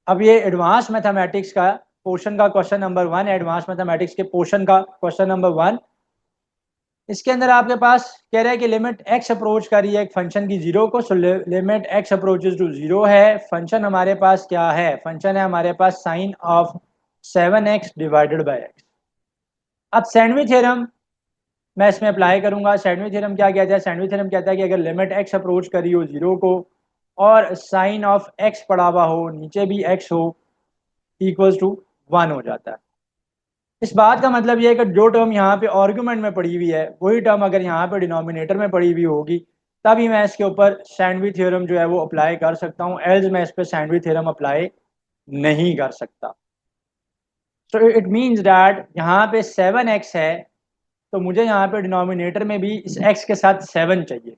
अब ये advance mathematics का पोर्शन का क्वेश्चन नंबर 1, एडवांस मैथमेटिक्स के पोर्शन का क्वेश्चन नंबर 1। इसके अंदर आपके पास कह रहा है कि लिमिट एक्स अप्रोच कर रही है एक फंक्शन की जीरो को, so limit x approaches to zero है। फंक्शन हमारे पास क्या है? फंक्शन है हमारे पास sine of 7x divided by x. अब सैंडविच थ्योरम मैं इसमें अप्लाई करूंगा। सैंडविच थ्योरम क्या कहता है? सैंडविच थ्योरम कहता है कि अगर लिमिट एक्स अप्रोच करी हो जीरो को और साइन ऑफ एक्स पड़ा हुआ हो, नीचे भी एक्स हो, इक्वल्स टू 1 हो जाता है। इस बात का मतलब यह है कि जो टर्म यहाँ पे आर्गुमेंट में पड़ी हुई है वही टर्म अगर यहाँ पे डिनोमिनेटर में पड़ी हुई होगी तभी मैं इसके ऊपर सैंडविच थ्योरम जो है वो अप्लाई कर सकता हूँ, एल्स मैं इस पर सैंडविच थ्योरम अप्लाई नहीं कर सकता। सो इट मीन्स डैट यहाँ पे 7x है तो मुझे यहाँ पे डिनोमिनेटर में भी इस x के साथ 7 चाहिए।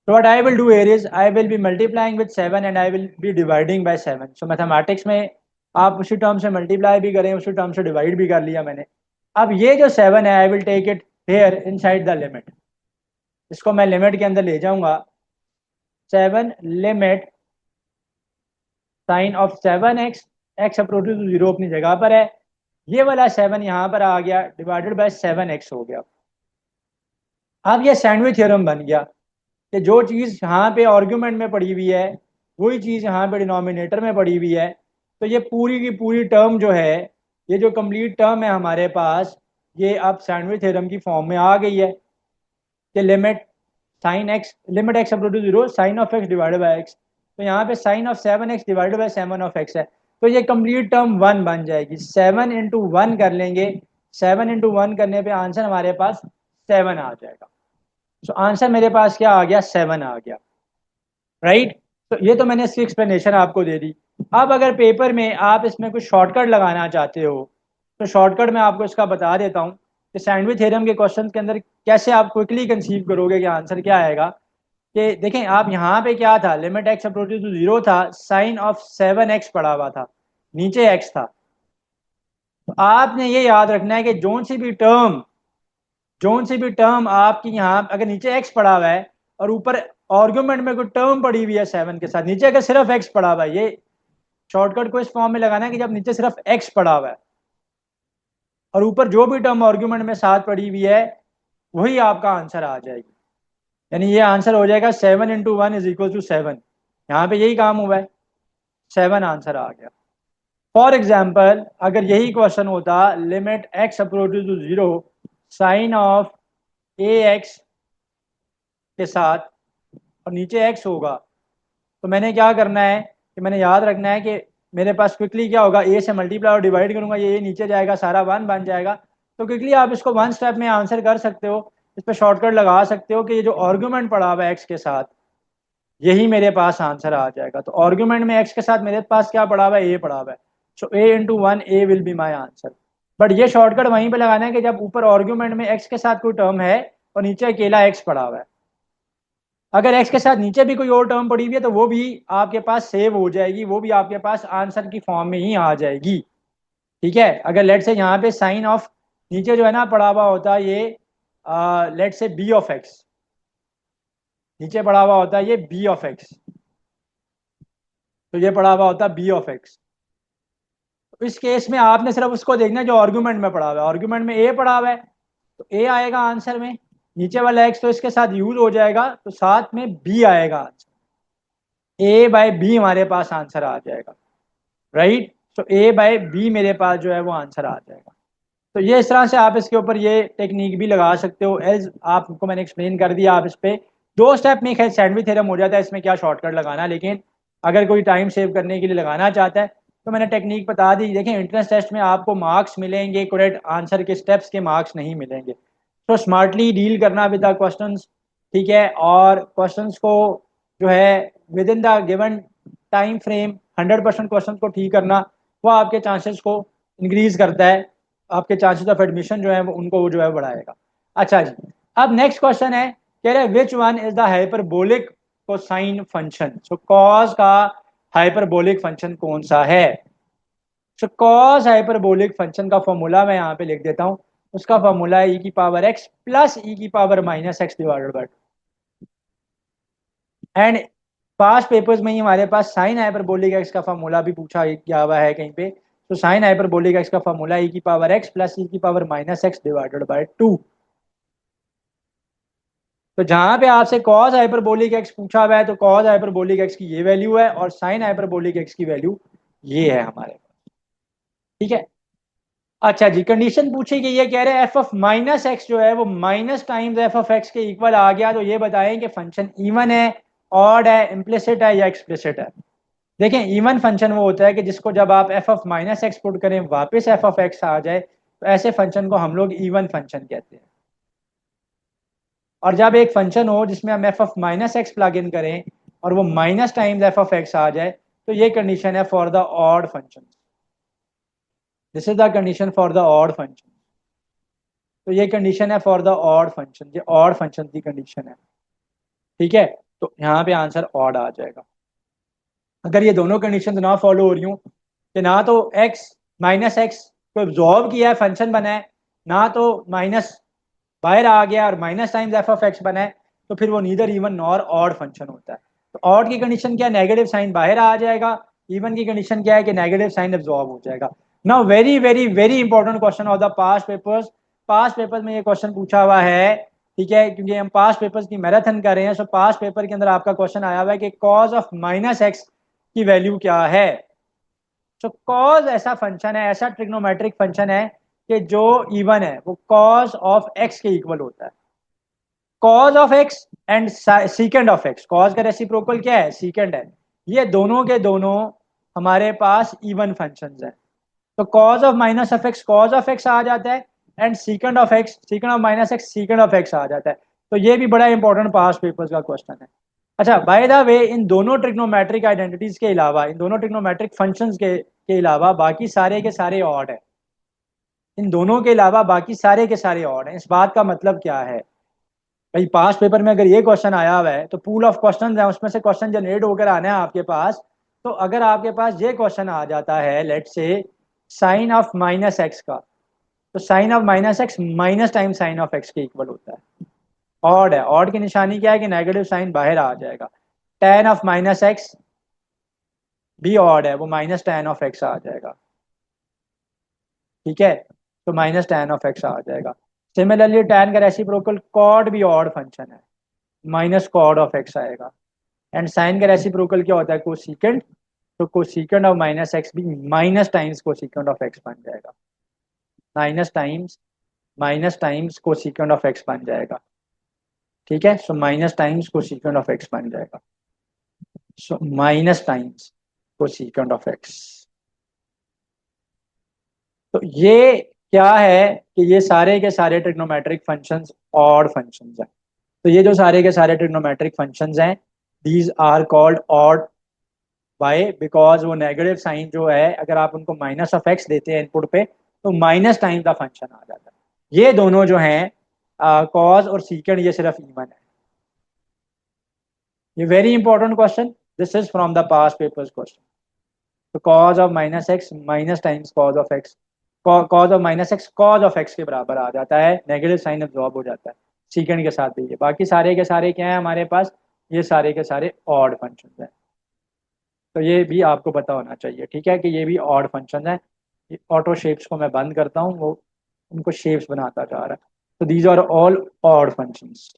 So what I will do here is I will be multiplying with 7 and I will be dividing by 7. So mathematics में आप उसी टर्म से मल्टीप्लाई भी करें, उसी टर्म से डिवाइड भी कर लिया मैंने। अब ये जो 7 है I will take it here inside the limit, इसको मैं लिमिट के अंदर ले जाऊंगा। 7 limit sine of 7x, x approaches to zero अपनी जगह पर है, ये वाला 7 यहाँ पर आ गया डिवाइडेड बाय 7x हो गया। अब ये सैंडविच थ्योरम बन गया कि जो चीज़ यहाँ पे आर्गुमेंट में पड़ी हुई है वही चीज़ यहाँ पे डिनोमिनेटर में पड़ी हुई है। तो ये पूरी की पूरी टर्म जो है, ये जो कंप्लीट टर्म है हमारे पास, ये अब सैंडविच थ्योरम की फॉर्म में आ गई है कि limit sine x, limit x approach to zero sine of x divided by x. तो यहाँ पे sine of 7x divided by 7 of x है, तो ये कंप्लीट टर्म 1 बन जाएगी। 7 इंटू 1 कर लेंगे, 7 इंटू 1 करने पे आंसर हमारे पास 7 आ जाएगा। सो आंसर मेरे पास क्या आ गया? 7 आ गया, राइट। तो ये तो मैंने इसकी एक्सप्लेनेशन आपको दे दी। अब अगर पेपर में आप इसमें कुछ शॉर्टकट लगाना चाहते हो तो शॉर्टकट मैं आपको इसका बता देता हूँ कि सैंडविच थ्योरम के क्वेश्चन के अंदर कैसे आप क्विकली कंसीव करोगे कि आंसर क्या आएगा। कि देखें आप यहाँ पे क्या था, limit x approaches to zero था, साइन ऑफ 7x पड़ा हुआ था, नीचे x था। तो आपने ये याद रखना है कि जोन सी भी टर्म आपकी यहाँ अगर नीचे x पड़ा हुआ है और ऊपर आर्गुमेंट में कोई टर्म पड़ी हुई है 7 के साथ, नीचे अगर सिर्फ x पड़ा हुआ है, ये शॉर्टकट को इस फॉर्म में लगाना है कि जब नीचे सिर्फ x पड़ा हुआ है और ऊपर जो भी टर्म आर्गुमेंट में साथ पड़ी हुई है वही आपका आंसर आ जाएगी। यानी ये आंसर हो जाएगा 7 इंटू 1 इज इक्वल टू 7। यहाँ पे यही काम हुआ है, 7 आंसर आ गया। फॉर एग्जाम्पल अगर यही क्वेश्चन होता limit x approaches to zero sine of a x के साथ और नीचे x होगा, तो मैंने क्या करना है कि मैंने याद रखना है कि मेरे पास क्विकली क्या होगा, a से मल्टीप्लाई और डिवाइड करूंगा, ये नीचे जाएगा, सारा 1 बन जाएगा। तो क्विकली आप इसको 1 स्टेप में आंसर कर सकते हो, इस पर शॉर्टकट लगा सकते हो कि ये जो आर्गुमेंट पड़ा हुआ है x के साथ यही मेरे पास आंसर आ जाएगा। तो आर्गुमेंट में x के साथ मेरे पास क्या पड़ा हुआ है? a पड़ा हुआ है। सो a into 1 a will be my answer. But ये शॉर्टकट वहीं पे लगाना है कि जब ऊपर आर्गुमेंट में x के साथ कोई टर्म है और नीचे अकेला x पड़ा हुआ है। अगर x के साथ नीचे भी कोई और टर्म पड़ी हुई है तो वो भी आपके पास सेव हो जाएगी, वो भी आपके पास आंसर की फॉर्म में ही आ जाएगी। ठीक है, अगर लेट से यहाँ पे साइन ऑफ नीचे जो है ना पड़ा हुआ होता है ये लेट से बी ऑफ एक्स, नीचे पड़ा हुआ होता है ये बी ऑफ एक्स, तो ये पड़ा हुआ होता है बी ऑफ एक्स। तो इस केस में आपने सिर्फ उसको देखना है जो आर्गुमेंट में पड़ा हुआ है। आर्गुमेंट में ए पड़ा हुआ है तो ए आएगा आंसर में, नीचे वाला एक्स तो इसके साथ यूज हो जाएगा तो साथ में बी आएगा आंसर, ए बाय बी हमारे पास आंसर आ जाएगा, राइट। तो ए बाय बी मेरे पास जो है वो आंसर आ जाएगा। तो ये इस तरह से आप इसके ऊपर ये टेक्निक भी लगा सकते हो, एज आपको मैंने एक्सप्लेन कर दिया। आप इस पे 2 स्टेप में खैर सैंडविच थ्योरम हो जाता है, इसमें क्या शॉर्टकट लगाना, लेकिन अगर कोई टाइम सेव करने के लिए लगाना चाहता है तो मैंने टेक्निक बता दी। देखें एंट्रेंस टेस्ट में आपको मार्क्स मिलेंगे, करेक्ट आंसर के स्टेप्स के मार्क्स नहीं मिलेंगे। तो स्मार्टली डील करना विद द क्वेश्चंस, ठीक है, और क्वेश्चंस को जो है with in the given time frame 100% question को ठीक करना, वो आपके चांसेस को इंक्रीज करता है, आपके चांसेस ऑफ एडमिशन जो है वो उनको वो जो है बढ़ाएगा। अच्छा जी, अब नेक्स्ट क्वेश्चन है, कह रहे which one is the hyperbolic cosine function. So cos का हाइपरबोलिक फंक्शन कौन सा है? सो कॉस हाइपरबोलिक फंक्शन का फॉर्मूला मैं यहाँ पे लिख देता हूँ। उसका फॉर्मूला है ई की पावर एक्स प्लस ई की power minus x divided bye, and past papers में ही हमारे पास साइन हाइपरबोलिक एक्स का फार्मूला भी पूछा गया हुआ है कहीं पे। तो साइन हाइपरबोलिक एक्स का फार्मूला ई की पावर एक्स प्लस ई की power minus x divided by 2। तो जहां पे आपसे कॉस हाइपरबोलिक एक्स पूछा हुआ है तो कॉस हाइपरबोलिक एक्स की ये वैल्यू है और साइन हाइपरबोलिक एक्स की वैल्यू ये है हमारे पास। ठीक है। अच्छा जी, कंडीशन पूछी गई है, कह रहे हैं एफ ऑफ माइनस एक्स जो है वो minus times f of x के इक्वल आ गया, तो ये बताएं कि फंक्शन इवन है, ऑड है, इम्प्लिसिट है या एक्सप्लिसिट है। देखें, इवन फंक्शन वो होता है कि जिसको जब आप F of minus x put करें वापस एफ ऑफ एक्स आ जाए, तो ऐसे फंक्शन को हम लोग इवन फंक्शन कहते हैं। और जब एक फंक्शन हो जिसमें हम f of minus x plug in करें और वो minus times f of x आ जाए, तो ये कंडीशन है for the odd function. This is the condition for the odd function. तो ये कंडीशन है फॉर द ऑड फंक्शन, ये ऑड फंक्शन की कंडीशन है। ठीक है। तो यहाँ पे आंसर ऑड आ जाएगा। अगर ये दोनों कंडीशन ना फॉलो हो रही हूँ कि ना तो एक्स माइनस एक्स को एब्जॉर्ब किया है फंक्शन बना है, ना तो माइनस बाहर आ गया और minus times f of x बना है, तो फिर वो neither even nor odd function होता है। तो ऑड की कंडीशन क्या है, नेगेटिव साइन बाहर आ जाएगा। इवन की कंडीशन क्या है कि नेगेटिव साइन एब्जॉर्ब हो जाएगा। Now very very very important question of the past papers. Past paper में ये क्वेश्चन पूछा हुआ है। ठीक है, क्योंकि हम पास्ट पेपर्स की मैराथन कर रहे हैं, सो पास्ट पेपर के अंदर आपका क्वेश्चन आया हुआ है कि कॉज ऑफ माइनस एक्स की वैल्यू क्या है। सो कॉज ऐसा फंक्शन है, ऐसा ट्रिग्नोमेट्रिक फंक्शन है कि जो इवन है वो कॉज ऑफ एक्स के इक्वल होता है। Cause of x and secant of x, cause का रेसिप्रोकल क्या है, सीकेंड है। ये दोनों के दोनों हमारे पास इवन फंक्शंस हैं। तो cos of minus of x cos of x आ जाता है, and secant of x secant of minus x secant of x आ जाता है। तो ये भी बड़ा इंपॉर्टेंट पास्ट पेपर्स का क्वेश्चन है। अच्छा, बाय द वे, इन दोनों ट्रिग्नोमेट्रिक आइडेंटिटीज के अलावा, इन दोनों ट्रिग्नोमेट्रिक फंक्शंस के अलावा बाकी सारे के सारे ऑड है। इन दोनों के अलावा बाकी सारे के सारे ऑड हैं। इस बात का मतलब क्या है भाई, पास्ट पेपर में अगर ये क्वेश्चन आया हुआ है तो पूल ऑफ क्वेश्चन है, उसमें से क्वेश्चन जनरेट होकर आना है आपके पास। तो अगर आपके पास ये क्वेश्चन आ जाता है, लेट से साइन ऑफ माइनस एक्स का, तो sine of minus x minus time sine of x के इक्वल होता है। ऑड है, ऑड की निशानी क्या है कि नेगेटिव साइन बाहर आ जाएगा। टेन ऑफ माइनस एक्स भी ऑड है, वो माइनस टेन ऑफ एक्स आ जाएगा। ठीक है, तो माइनस टेन ऑफ एक्स आ जाएगा। सिमिलरली टेन का रेसिप्रोकल कॉड भी ऑड फंक्शन है, माइनस कॉड ऑफ एक्स आएगा। एंड साइन का रेसिप्रोकल क्या होता है, कोसिकेंड। तो कोसिकेंड ऑफ माइनस एक्स भी minus times cosecant of x बन जाएगा। Minus times cosecant of x बन जाएगा। ठीक है, so minus times cosecant of x बन जाएगा। So minus times cosecant of x. तो ये क्या है कि ये सारे के सारे ट्रिग्नोमेट्रिक फंक्शंस ऑड फंक्शंस हैं। तो ये जो सारे के सारे ट्रिग्नोमेट्रिक फंक्शंस हैं, these are called odd by, because वो नेगेटिव साइन जो है अगर आप उनको माइनस ऑफ एक्स देते हैं इनपुट पे, तो माइनस टाइम का फंक्शन आ जाता है। ये दोनों जो हैं कॉज और सीकेंड, ये सिर्फ इवन है। ये very important question, this is from the past papers question. तो cos of minus x minus times cos of x, cos of minus x cos of x के बराबर आ जाता है, नेगेटिव साइन अब्जॉर्ब हो जाता है सीकेंड के साथ भी। ये बाकी सारे के सारे क्या है हमारे पास, ये सारे के सारे ऑड फंक्शन हैं। तो ये भी आपको पता होना चाहिए। ठीक है, कि ये भी ऑड फंक्शन है। ऑटो शेप्स को मैं बंद करता हूँ, वो उनको शेप्स बनाता जा रहा है। तो these are all odd functions,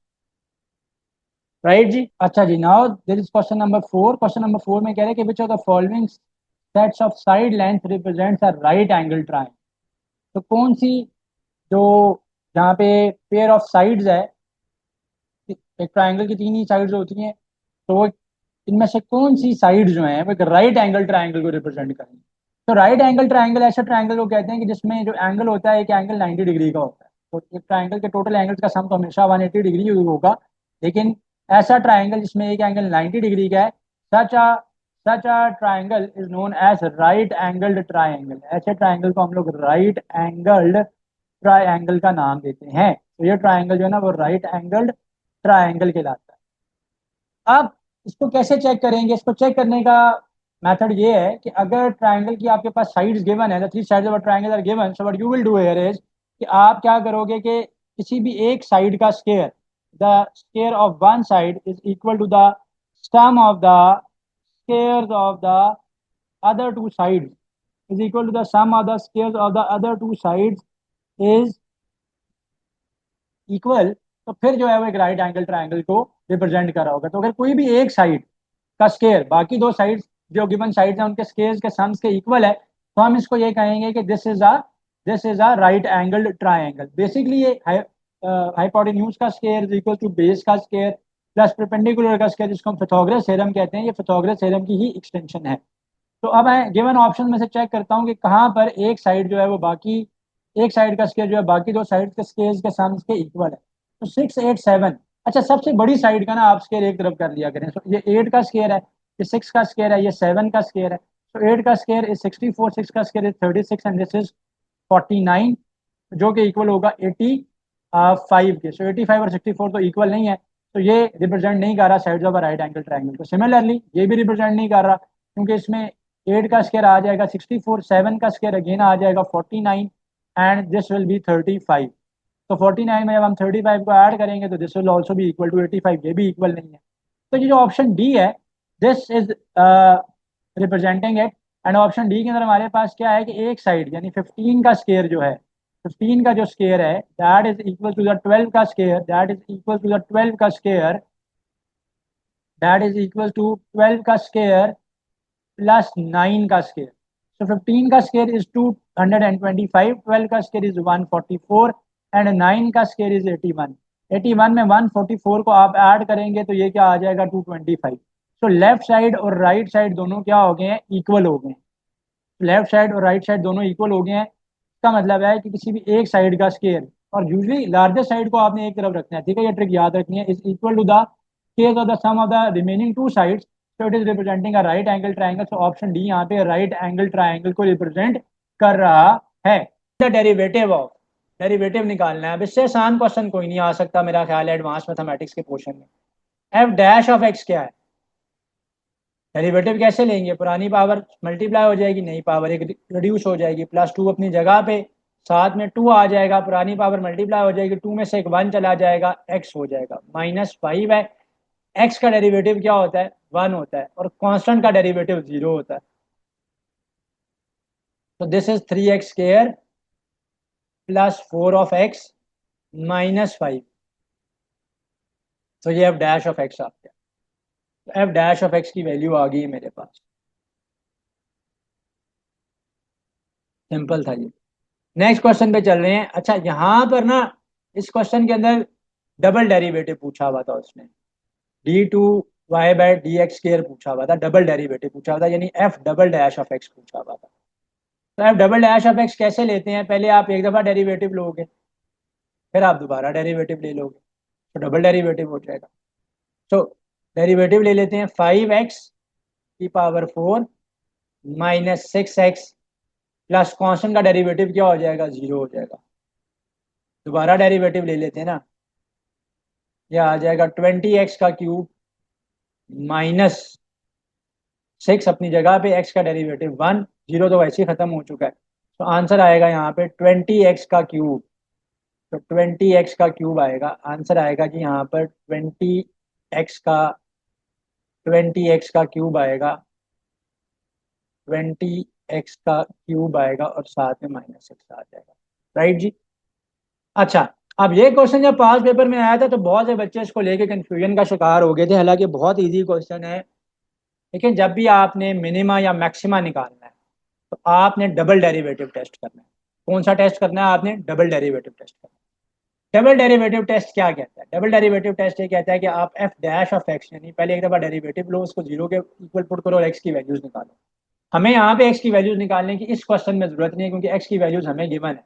right जी। अच्छा जी, now this is question number 4। Question number 4 में कह रहे हैं कि which of the following sets of side length represents a right angle triangle. तो कौन सी, जो जहाँ पे पेयर ऑफ साइड्स है, एक ट्रायंगल की तीन ही साइड्स होती हैं, तो वो इनमें से कौन सी साइड जो है वो एक राइट एंगल ट्रायंगल को रिप्रेजेंट करेंगे। तो राइट एंगल ट्रायंगल ऐसा ट्रायंगल को कहते हैं कि जिसमें जो एंगल होता है, एक एंगल 90 डिग्री का होता है। तो एक ट्रायंगल के टोटल एंगल्स का सम तो हमेशा 180 डिग्री ही होगा, लेकिन ऐसा ट्रायंगल जिसमें एक एंगल 90 डिग्री का है, such a such a triangle is known as right angled triangle. ऐसे ट्रायंगल को हम लोग राइट एंगल्ड ट्रायंगल का नाम देते हैं। तो ये ट्रायंगल जो है ना वो राइट एंगल्ड ट्रायंगल कहलाता है। अब इसको कैसे चेक करेंगे, इसको चेक करने का मेथड ये है कि अगर ट्रायंगल की आपके पास साइड्स गिवन है, the three sides of triangle are given, so what you will do here is कि आप क्या करोगे कि किसी भी एक साइड का square, the square of one side is equal to the sum of the squares of the other two sides is equal to the sum of the squares of the other two sides is equal, तो फिर जो है वो एक right angle triangle को represent कर रहा होगा। तो अगर कोई भी एक साइड का स्केयर बाकी दो साइड जो गिवन साइड हैं उनके स्केयर्स के सम्स के इक्वल है, तो हम इसको ये कहेंगे कि this is a right angle triangle. Basically ये हाइपोटेन्यूज का square is equal to base का स्केयर प्लस परपेंडिकुलर का स्केयर, जिसको हम फिथागोरस थ्योरम कहते हैं। ये फिथागोरस थ्योरम की ही एक्सटेंशन है। तो अब मैं गिवन ऑप्शन में से चेक करता हूँ कि कहाँ पर एक साइड जो है वो बाकी एक साइड का स्केयर जो है बाकी दो साइड के स्केयर के सम्स के इक्वल है। तो 6 8 7, अच्छा सबसे बड़ी साइड का ना आप स्केयर एक तरफ कर लिया करें। तो ये 8 का स्केयर है, ये 6 का स्केयर है, ये 7 का स्केयर है। तो 8 का स्केयर इज 64, 6 का square is 36 and this is 49, जो कि इक्वल होगा 85 के। सो 85 और 64 तो इक्वल नहीं है, तो ये रिप्रेजेंट नहीं कर रहा sides of a right angle triangle को। सिमिलरली ये भी रिप्रेजेंट नहीं कर रहा, क्योंकि इसमें 8 का स्केयर आ जाएगा 64, 7 का स्केयर अगेन आ जाएगा 49 एंड दिस विल बी 35। तो 49 में जब हम 35 को ऐड करेंगे तो दिस विल ऑल्सो भी इक्वल टू 85, ये भी इक्वल नहीं है। तो ये जो ऑप्शन डी है this is representing it. And option D के अंदर हमारे पास क्या है कि एक साइड यानी 15 का स्केयर जो है, 15 का जो स्केयर है that is equal to the 12 का square, that is equal to the 12 का square, that is equal to 12 का स्केयर प्लस 9 का स्केयर। सो 15 का स्केयर इज 225, 12 का स्केयर इज 144 एंड 9 का स्केयर इज 81। 81 में 144 को आप ऐड करेंगे तो ये क्या आ जाएगा 225। सो लेफ्ट साइड और राइट साइड दोनों क्या हो गए हैं, इक्वल हो गए हैं। लेफ्ट साइड और राइट साइड दोनों इक्वल हो गए हैं। इसका मतलब है कि किसी भी एक साइड का स्केयर, और यूजली लार्जेस्ट साइड को आपने एक तरफ रखना है, ठीक है, ये ट्रिक याद रखनी है, is equal to the square of the sum of the remaining two sides, so it is representing a right angle triangle. So option D यहाँ पे राइट एंगल ट्राइंगल को रिप्रेजेंट कर रहा है। द डेरिवेटिव ऑफ, डेरिवेटिव निकालना है। अब इससे आसान क्वेश्चन कोई नहीं आ सकता मेरा ख्याल है एडवांस मैथमेटिक्स के पोर्शन में। एफ डैश ऑफ एक्स क्या है, डेरिवेटिव कैसे लेंगे, पुरानी पावर मल्टीप्लाई हो जाएगी, नई पावर एक रिड्यूस हो जाएगी, प्लस 2 अपनी जगह पे, साथ में 2 आ जाएगा, पुरानी पावर मल्टीप्लाई हो जाएगी, 2 में से एक 1 चला जाएगा, x हो जाएगा -5 है। x का डेरिवेटिव क्या होता है, 1 होता है, और कांस्टेंट का डेरिवेटिव 0 होता है। तो this is 3x square plus 4 of x -5। तो ये एफ डैश ऑफ एक्स आ गया। तो एफ डैश ऑफ एक्स की वैल्यू आ गई मेरे पास। सिंपल था ये। नेक्स्ट क्वेश्चन पे चल रहे हैं। अच्छा यहाँ पर ना इस क्वेश्चन के अंदर डबल डेरिवेटिव पूछा हुआ था उसने, d2y/dx स्क्वायर पूछा हुआ था, डबल डेरिवेटिव पूछा हुआ था, यानी F double dash of x पूछा हुआ था। तो F double dash of x कैसे लेते हैं, पहले आप एक दफ़ा डेरिवेटिव लोगे, फिर आप दोबारा डेरिवेटिव ले लोगे, तो डबल डेरिवेटिव हो जाएगा। तो डेरिवेटिव ले लेते हैं 5x⁴ -6x प्लस कांस्टेंट का डेरिवेटिव क्या हो जाएगा, 0 हो जाएगा। दोबारा डेरिवेटिव ले लेते हैं ना, यह आ जाएगा 20x³ -6 अपनी जगह पे, x का डेरिवेटिव 1, 0 तो वैसे ही खत्म हो चुका है। तो आंसर आएगा यहाँ पे 20x³। तो 20x³ आएगा, आंसर आएगा कि यहाँ पर 20x³ आएगा, 20x³ आएगा और साथ में -6 आ जाएगा। राइट जी। अच्छा अब ये क्वेश्चन जब पास पेपर में आया था तो बहुत से बच्चे इसको लेके कंफ्यूजन का शिकार हो गए थे, हालांकि बहुत इजी क्वेश्चन है। लेकिन जब भी आपने मिनिमा या मैक्सिमा निकालना है तो आपने डबल डेरिवेटिव टेस्ट करना है। कौन सा टेस्ट करना है, आपने डबल डेरिवेटिव टेस्ट करना है। डबल डेरिवेटिव टेस्ट क्या कहता है, डबल डेरिवेटिव टेस्ट ये कहता है कि आप एफ डैश ऑफ एक्स यानी पहले एक दफ़ा डेरिवेटिव लो, उसको 0 के इक्वल पुट करो और एक्स की वैल्यूज निकालो। हमें यहाँ पे एक्स की वैल्यूज निकालने की इस क्वेश्चन में जरूरत नहीं है, क्योंकि एक्स की वैल्यूज हमें गिवन है।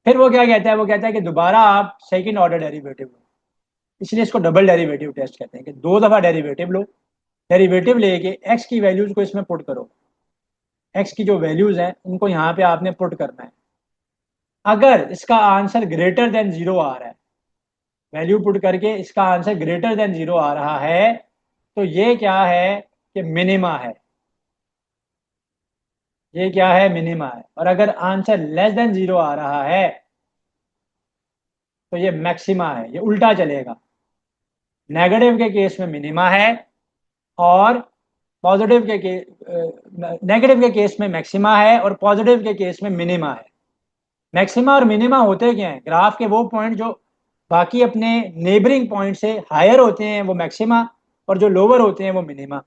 फिर वो क्या कहता है, वो कहता है कि दोबारा आप सेकंड ऑर्डर डेरिवेटिव लो, इसलिए इसको डबल डेरिवेटिव टेस्ट कहते हैं कि 2 दफ़ा डेरिवेटिव लो, डेरिवेटिव लेके एक्स की वैल्यूज को इसमें पुट करो, एक्स की जो वैल्यूज हैं उनको यहाँ पे आपने पुट करना है। अगर इसका आंसर ग्रेटर देन 0 आ रहा है, वैल्यू पुट करके इसका आंसर ग्रेटर देन 0 आ रहा है, तो ये क्या है कि मिनिमा है, ये क्या है, मिनिमा है। और अगर आंसर लेस देन 0 आ रहा है तो ये मैक्सिमा है, ये उल्टा चलेगा। नेगेटिव के केस में मिनिमा है और पॉजिटिव के नेगेटिव के केस में मैक्सिमा है और पॉजिटिव के केस में मिनिमा है। मैक्सिमा और मिनिमा होते क्या हैं? ग्राफ के वो पॉइंट जो बाकी अपने नेबरिंग पॉइंट से हायर होते हैं वो मैक्सिमा, और जो लोअर होते हैं वो मिनिमा।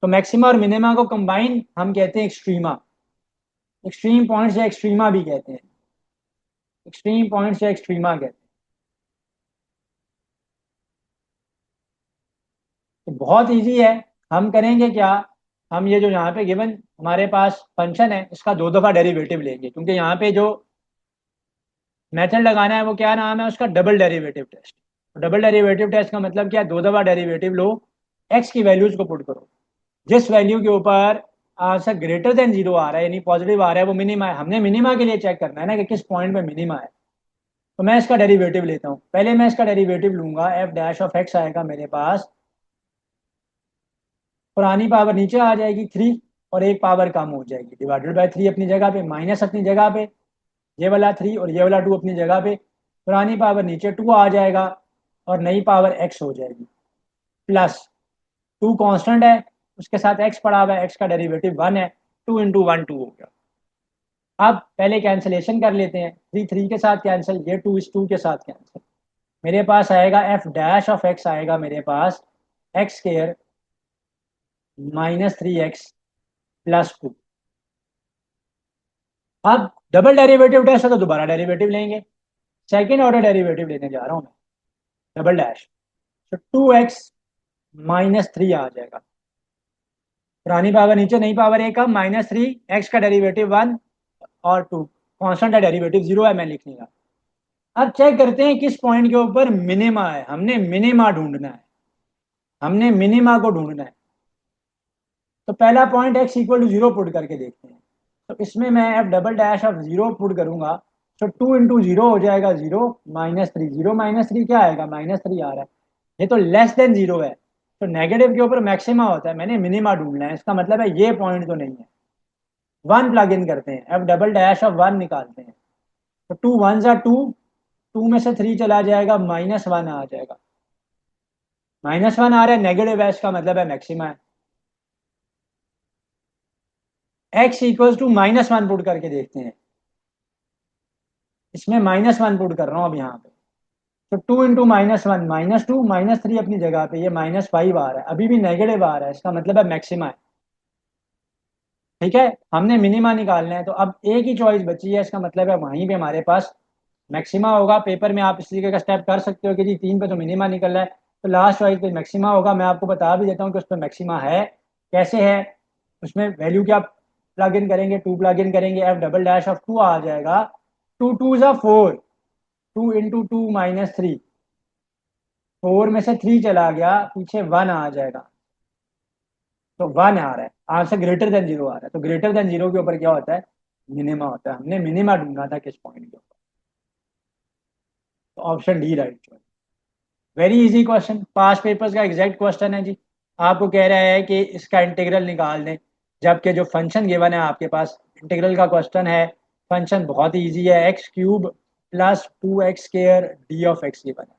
तो मैक्सिमा और मिनिमा को कंबाइन हम कहते हैं एक्सट्रीमा। एक्सट्रीम पॉइंट से एक्सट्रीमा भी कहते हैं, एक्सट्रीम पॉइंट से एक्सट्रीमा कहते हैं। तो बहुत इजी है। हम करेंगे क्या, हम ये जो यहाँ पे गिवन हमारे पास फंक्शन है इसका दो दफा डेरिवेटिव लेंगे, क्योंकि यहाँ पे जो मेथड लगाना है वो क्या नाम है उसका, double derivative test. Double derivative test का मतलब क्या, दो दफा डेरिवेटिव लो, एक्स की वैल्यूज को पुट करो, जिस वैल्यू के ऊपर आंसर ग्रेटर देन जीरो आ रहा है यानी पॉजिटिव आ रहा है वो मिनिमा है। हमने मिनिमा के लिए चेक करना है ना कि किस पॉइंट में मिनिमा है। तो मैं इसका डेरिवेटिव लेता हूँ, पहले मैं इसका डेरिवेटिव लूंगा, एफ डैश ऑफ एक्स आएगा मेरे पास, पुरानी पावर नीचे आ जाएगी थ्री, और एक पावर कम हो जाएगी, डिवाइडेड बाय थ्री अपनी जगह पे, माइनस अपनी जगह पे, ये वाला थ्री और ये वाला टू अपनी जगह पे, पुरानी पावर नीचे टू आ जाएगा और नई पावर एक्स हो जाएगी, प्लस टू कांस्टेंट है उसके साथ एक्स पड़ा हुआ है, एक्स का डेरिवेटिव वन है, टू इंटू वन टू हो गया। अब पहले कैंसिलेशन कर लेते हैं, थ्री थ्री के साथ कैंसिल, ये टू इस टू के साथ कैंसिल, मेरे पास आएगा एफ डैश ऑफ एक्स आएगा मेरे पास x square minus three x plus two. अब डबल डेरिवेटिव टेस्ट है तो दोबारा डेरिवेटिव लेंगे, सेकेंड ऑर्डर डेरिवेटिव लेने जा रहा हूं मैं, डबल डैश, तो टू एक्स माइनस थ्री आ जाएगा, पुरानी पावर नीचे नई पावर एक, कम माइनस थ्री, एक्स का डेरिवेटिव वन और टू, कॉन्स्टेंट है डेरिवेटिव जीरो है, मैं लिख नहीं रहा। अब चेक करते हैं किस पॉइंट के ऊपर मिनिमा है, हमने मिनिमा ढूंढना है, हमने मिनिमा को ढूंढना है। तो पहला point x equal to zero put करके देखते हैं। तो इसमें मैं f double dash of zero put करूंगा, तो टू इंटू जीरो हो जाएगा zero, minus three, zero minus three क्या आएगा, माइनस थ्री आ रहा है, ये तो लेस देन जीरो है, तो नेगेटिव के ऊपर मैक्सिमा होता है, मैंने मिनिमा ढूंढना है, इसका मतलब है ये पॉइंट तो नहीं है। वन प्लग इन करते हैं, F double dash of one निकालते हैं, तो टू वन जा टू, टू में से थ्री चला जाएगा, माइनस वन आ जाएगा, माइनस वन आ रहा है, नेगेटिव है, इसका मतलब है मैक्सिमा है। X equals to minus one put करके देखते हैं, इसमें माइनस वन पुट कर रहा हूं अब यहाँ पे, तो two into minus one minus two, minus three अपनी जगह पे, ये माइनस फाइव आ रहा है, अभी भी नेगेटिव आ रहा है, इसका मतलब है मैक्सिमा है। ठीक है, हमने मिनिमा निकालना है, तो अब एक ही चॉइस बची है, इसका मतलब है वहीं पे हमारे पास मैक्सिमा होगा। पेपर में आप इस तरीके का स्टेप कर सकते हो कि जी तीन पे तो मिनिमा निकल रहा है, तो लास्ट चॉइस पे मैक्सिमा होगा। मैं आपको बता भी देता हूँ कि उस पर मैक्सिमा है, कैसे है, उसमें वैल्यू क्या प्लग इन करेंगे, टू प्लग इन करेंगे, f double dash of two आ जाएगा, टू टू ज़ा four, two into two minus three, four में से थ्री चला गया पीछे, वन आ जाएगा, तो वन आ रहा है, आंसर ग्रेटर देन जीरो आ रहा है, तो ग्रेटर देन जीरो के ऊपर क्या होता है, मिनिमा होता है। हमने मिनिमा ढूंढना था किस पॉइंट के ऊपर, तो option D right choice. Very easy question, past papers का एग्जैक्ट क्वेश्चन है जी। आपको कह रहा है कि इसका इंटीग्रल निकाल दें, जबकि जो फंक्शन गिवन है आपके पास, इंटीग्रल का क्वेश्चन है, फंक्शन बहुत ही ईजी है, x cube plus two x square D of x given है,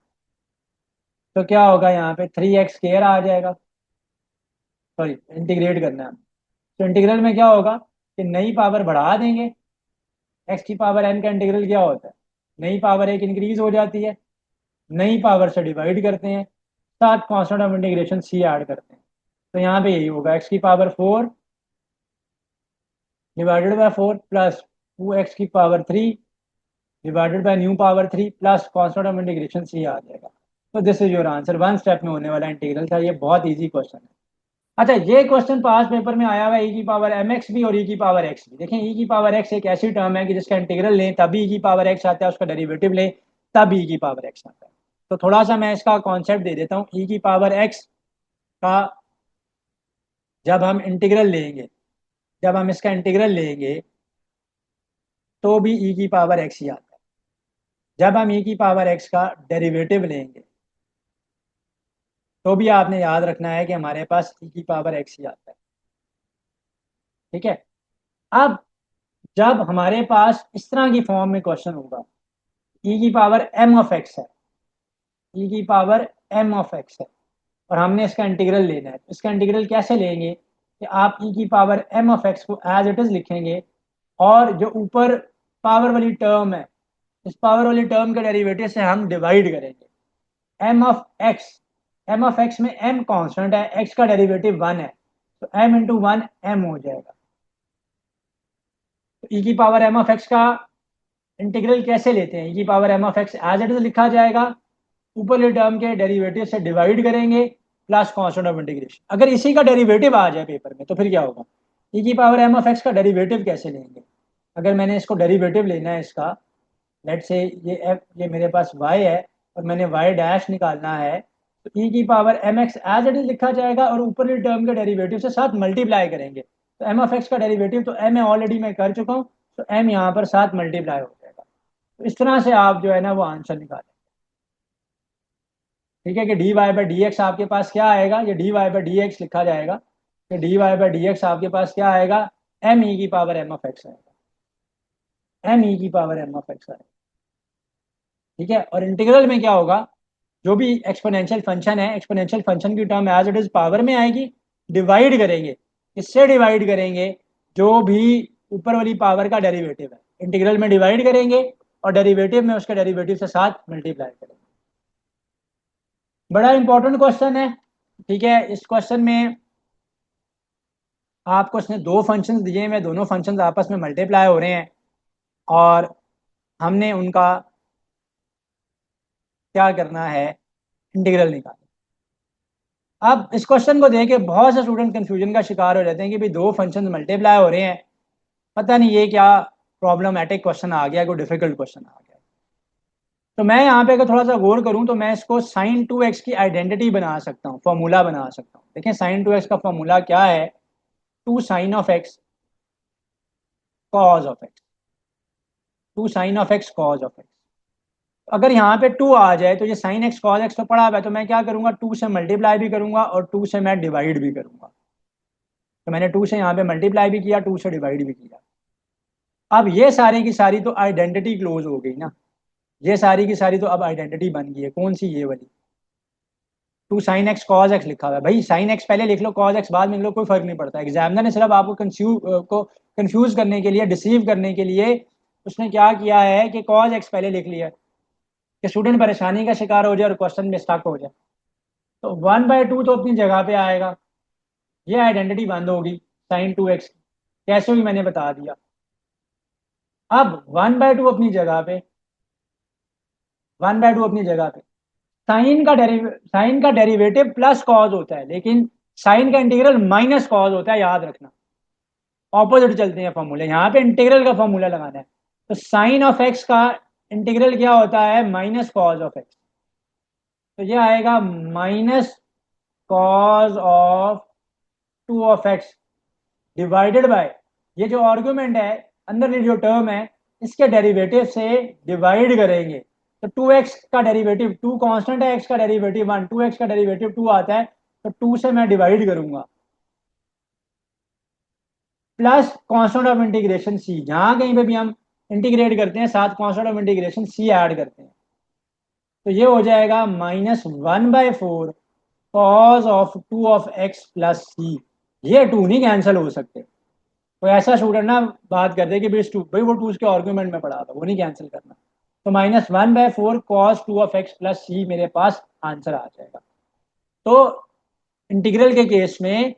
तो क्या होगा यहाँ पे, थ्री एक्स स्केयर आ जाएगा, सॉरी इंटीग्रेट करना है, तो इंटीग्रल में क्या होगा कि नई पावर बढ़ा देंगे, एक्स की पावर एन का इंटीग्रल क्या होता है, नई पावर एक इंक्रीज हो जाती है, नई पावर से डिवाइड करते हैं, साथ constant of integration C add करते हैं, तो यहाँ पे यही होगा, एक्स की power four divided by four plus two x की power three divided by new power three plus constant of integration C आ जाएगा। तो this is your answer, one step में होने वाला इंटीग्रल था, ये बहुत ईजी क्वेश्चन है। अच्छा, ये क्वेश्चन पास पेपर में आया हुआ है, ई की पावर एम एक्स भी और ई की पावर एक्स भी। देखें, ई की पावर एक्स एक ऐसी टर्म है कि जिसका इंटीग्रल लें तभी ई की पावर एक्स आता है, उसका डेरिवेटिव लें तब ई की पावर एक्स आता है। तो थोड़ा सा मैं इसका कॉन्सेप्ट दे देता हूँ, ई की पावर एक्स का जब हम इंटीग्रल लेंगे, जब हम इसका इंटीग्रल लेंगे तो भी ई की पावर एक्स ही आता है, जब हम ई की पावर एक्स का डेरिवेटिव लेंगे तो भी आपने याद रखना है कि हमारे पास ई की पावर एक्स ही आता है। ठीक है, अब जब हमारे पास इस तरह की फॉर्म में क्वेश्चन होगा, ई की पावर एम ऑफ एक्स है, ई की पावर एम ऑफ एक्स है, और हमने इसका इंटीग्रल लेना है। तो इसका इंटीग्रल कैसे लेंगे कि आप ई की पावर एम ऑफ एक्स को एज इट इज लिखेंगे, और जो ऊपर पावर वाली टर्म है, इस पावर वाली टर्म के डेरिवेटिव से हम डिवाइड करेंगे। एम ऑफ एक्स में एम कांस्टेंट है, एक्स का डेरिवेटिव 1 है, तो एम इंटू 1 एम हो जाएगा। तो ई की पावर एम ऑफ एक्स का इंटीग्रल कैसे लेते हैं, ई की power m of x as it is लिखा जाएगा, ऊपर टर्म के डेरिवेटिव से डिवाइड करेंगे प्लस कांस्टेंट ऑफ इंटीग्रेशन। अगर इसी का डेरिवेटिव आ जाए पेपर में तो फिर क्या होगा, ई की पावर एम ऑफ एक्स का डेरिवेटिव कैसे लेंगे। अगर मैंने इसको डेरिवेटिव लेना है इसका, लेट से ये मेरे पास y है और मैंने y डैश निकालना है, तो e की power m x as it is लिखा जाएगा और ऊपर टर्म के डेरिवेटिव से साथ मल्टीप्लाई करेंगे। तो एम ऑफ एक्स का डेरिवेटिव तो m है, ऑलरेडी मैं कर चुका हूँ, तो m यहाँ पर साथ मल्टीप्लाई हो जाएगा। तो इस तरह से आप जो है ना वो आंसर निकालें। ठीक है कि d y by d x आपके पास क्या आएगा, ये d y by d x लिखा जाएगा कि d y by d x आपके पास क्या आएगा, एम ई की पावर एम ऑफ एक्स आएगा, एम ई की पावर एम ऑफ एक्स आएगा। ठीक है, और इंटीग्रल में क्या होगा, जो भी एक्सपोनेंशियल फंक्शन है, एक्सपोनेंशियल फंक्शन की term as it is power में आएगी, डिवाइड करेंगे, किससे डिवाइड करेंगे, जो भी ऊपर वाली पावर का डेरिवेटिव है, इंटीग्रल में डिवाइड करेंगे और डेरिवेटिव में उसके डेरिवेटिव से साथ मल्टीप्लाई करेंगे। बड़ा इंपॉर्टेंट क्वेश्चन है। ठीक है, इस क्वेश्चन में आपको इसने दो फंक्शंस दिए हैं, दोनों फंक्शंस आपस में मल्टीप्लाई हो रहे हैं और हमने उनका क्या करना है, इंटीग्रल निकालना। अब इस क्वेश्चन को देख के बहुत से स्टूडेंट कंफ्यूजन का शिकार हो जाते हैं कि भाई दो फंक्शंस मल्टीप्लाई हो रहे हैं, पता नहीं ये क्या प्रॉब्लमैटिक क्वेश्चन आ गया, कोई डिफिकल्ट क्वेश्चन आ गया। तो मैं यहाँ पे अगर थोड़ा सा गौर करूँ तो मैं इसको साइन 2x की आइडेंटिटी बना सकता हूँ, फॉर्मूला बना सकता हूँ। देखें साइन 2x का फॉर्मूला क्या है, 2 sine of x cos of x, 2 sine of x cos of x. अगर यहाँ पे 2 आ जाए तो ये साइन एक्स कॉज एक्स तो पड़ा हुआ है, तो मैं क्या करूंगा, 2 से मल्टीप्लाई भी करूंगा और 2 से मैं डिवाइड भी करूंगा। तो मैंने 2 से यहाँ पे मल्टीप्लाई भी किया, 2 से डिवाइड भी किया। अब ये सारी की सारी तो आइडेंटिटी क्लोज हो गई ना, ये सारी की सारी तो अब आइडेंटिटी बन गई है। कौन सी, ये वाली 2 साइन एक्स कॉज एक्स लिखा हुआ है। भाई साइन एक्स पहले लिख लो, कॉज एक्स बाद में लिख लो, कोई फर्क नहीं पड़ता। एग्जामिनर ने सिर्फ आपको कंफ्यूज करने के लिए, डिसीव करने के लिए उसने क्या किया है कि कॉज एक्स पहले लिख लिया कि स्टूडेंट परेशानी का शिकार हो जाए और क्वेश्चन में स्टक हो जाए। तो 1/2 तो अपनी जगह पे आएगा, ये आइडेंटिटी बंद होगी साइन 2x की, कैसे भी मैंने बता दिया। अब 1/2 अपनी जगह पे, 1/2 अपनी जगह पे, साइन का डेरिवेटिव प्लस कॉज होता है, लेकिन साइन का इंटीग्रल माइनस कॉज होता है, याद रखना। ऑपोजिट चलते हैं फॉर्मूले, यहाँ पे इंटीग्रल का फॉर्मूला लगाना है। तो साइन ऑफ एक्स का इंटीग्रल क्या होता है, माइनस कॉज ऑफ एक्स। तो ये आएगा minus cos of 2 of x divided bye, ये जो आर्गुमेंट है अंदर ये जो टर्म है इसके डेरिवेटिव से डिवाइड करेंगे। तो 2x का डेरिवेटिव 2 कांस्टेंट है, x का डेरिवेटिव 1, 2x का डेरिवेटिव 2 आता है, तो 2 से मैं डिवाइड करूंगा plus constant of integration c, जहां कहीं पे भी हम इंटीग्रेट करते हैं साथ constant of integration c add करते हैं। तो ये हो जाएगा -1/4 cause of 2 of x plus c। ये 2 नहीं कैंसिल हो सकते। कोई ऐसा स्टूडेंट ना बात करते कि भाई वो 2 उसके आर्गूमेंट में पड़ा था, वो नहीं कैंसिल करना। तो -1/4 कॉस 2 ऑफ एक्स प्लस सी मेरे पास आंसर आ जाएगा। तो इंटीग्रल के केस में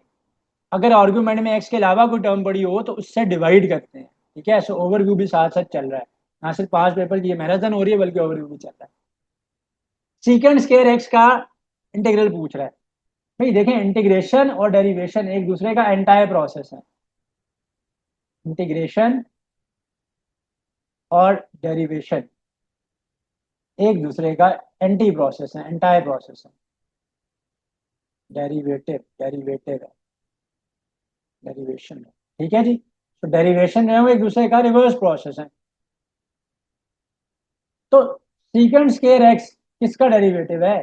अगर आर्गूमेंट में एक्स के अलावा कोई टर्म पड़ी हो तो उससे डिवाइड करते हैं। ठीक है, सो ओवरव्यू भी साथ साथ चल रहा है, ना सिर्फ 5 पेपर की ये मैराथन हो रही है बल्कि ओवरव्यू भी चल रहा है। सीकेंड स्क्वायर एक्स का इंटीग्रल पूछ रहा है। भाई देखें, इंटीग्रेशन और डेरिवेशन एक दूसरे का एंटायर प्रोसेस है। इंटीग्रेशन और डेरिवेशन एक दूसरे का एंटी प्रोसेस है, एंटायर प्रोसेस है। डेरिवेटिव डेरिवेटिव है, डेरिवेशन है। ठीक है जी, तो डेरिवेशन जो है वो एक दूसरे का रिवर्स प्रोसेस है। तो सीकेंड स्क्वायर एक्स किसका डेरिवेटिव है,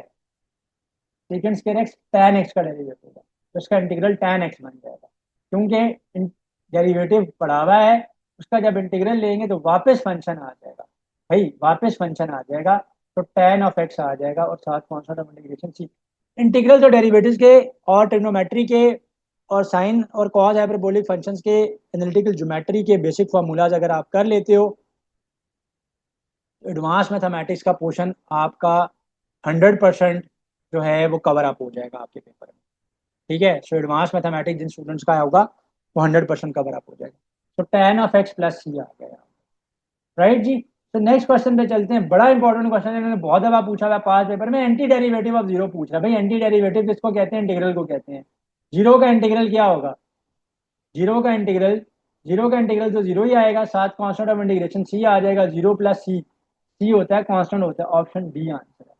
secant square x tan x का डेरिवेटिव है, तो इसका इंटीग्रल tan एक्स बन जाएगा। क्योंकि डेरिवेटिव पढ़ा हुआ है, उसका जब इंटीग्रल लेंगे तो वापस फंक्शन आ जाएगा। भाई वापस फंक्शन आ जाएगा, तो tan ऑफ एक्स आ जाएगा और साथ constant of integration C. Integral तो डेरिवेटिव्स के और ट्रिग्नोमेट्री के और साइन और कॉस हाइपरबोलिक फंक्शंस के एनालिटिकल ज्योमेट्री के बेसिक फार्मूलाज अगर आप कर लेते हो, एडवांस मैथमेटिक्स का पोर्शन आपका 100% जो है वो कवर अप हो जाएगा आपके पेपर में। ठीक है, सो एडवांस मैथमेटिक्स जिन स्टूडेंट्स का होगा वो 100% कवर अप हो जाएगा। तो tan of x plus C आ गया, राइट जी। तो नेक्स्ट क्वेश्चन पे चलते हैं, बड़ा इंपॉर्टेंट क्वेश्चन है, इन्होंने बहुत दफा पूछा हुआ पास पेपर में। एंटी डेरिवेटिव ऑफ जीरो पूछ रहा है भाई। एंटी डेरिवेटिव किसको कहते हैं? इंटीग्रल को कहते हैं। जीरो का इंटीग्रल क्या होगा? जीरो का इंटीग्रल, जीरो का इंटीग्रल तो जीरो ही आएगा, साथ कांस्टेंट ऑफ इंटीग्रेशन सी आ जाएगा, जीरो प्लस सी, सी होता है कांस्टेंट होता है, ऑप्शन डी आंसर है।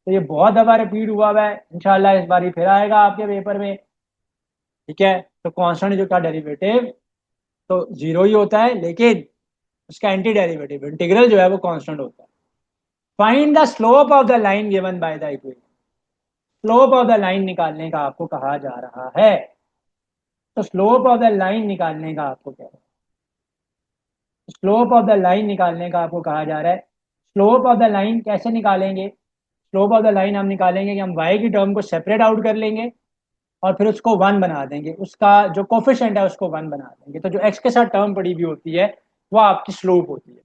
तो ये बहुत दफा रिपीट हुआ है, इंशाल्लाह इस बार ही फिर आएगा आपके पेपर में। ठीक है, तो कांस्टेंट जो का डेरिवेटिव तो जीरो ही होता है, लेकिन उसका एंटी डेरिवेटिव इंटीग्रल जो है वो कांस्टेंट होता है। Find the slope of the line given by the equation. Slope of the line निकालने का आपको कहा जा रहा है। तो स्लोप ऑफ द लाइन निकालने का आपको क्या है? स्लोप ऑफ द लाइन निकालने का आपको कहा जा रहा है। स्लोप ऑफ द लाइन कैसे निकालेंगे? स्लोप ऑफ द लाइन हम निकालेंगे कि हम y की टर्म को सेपरेट आउट कर लेंगे और फिर उसको वन बना देंगे, उसका जो कोफिशिएंट है उसको वन बना देंगे। तो जो x के साथ टर्म पड़ी हुई होती है वो आपकी स्लोप होती है,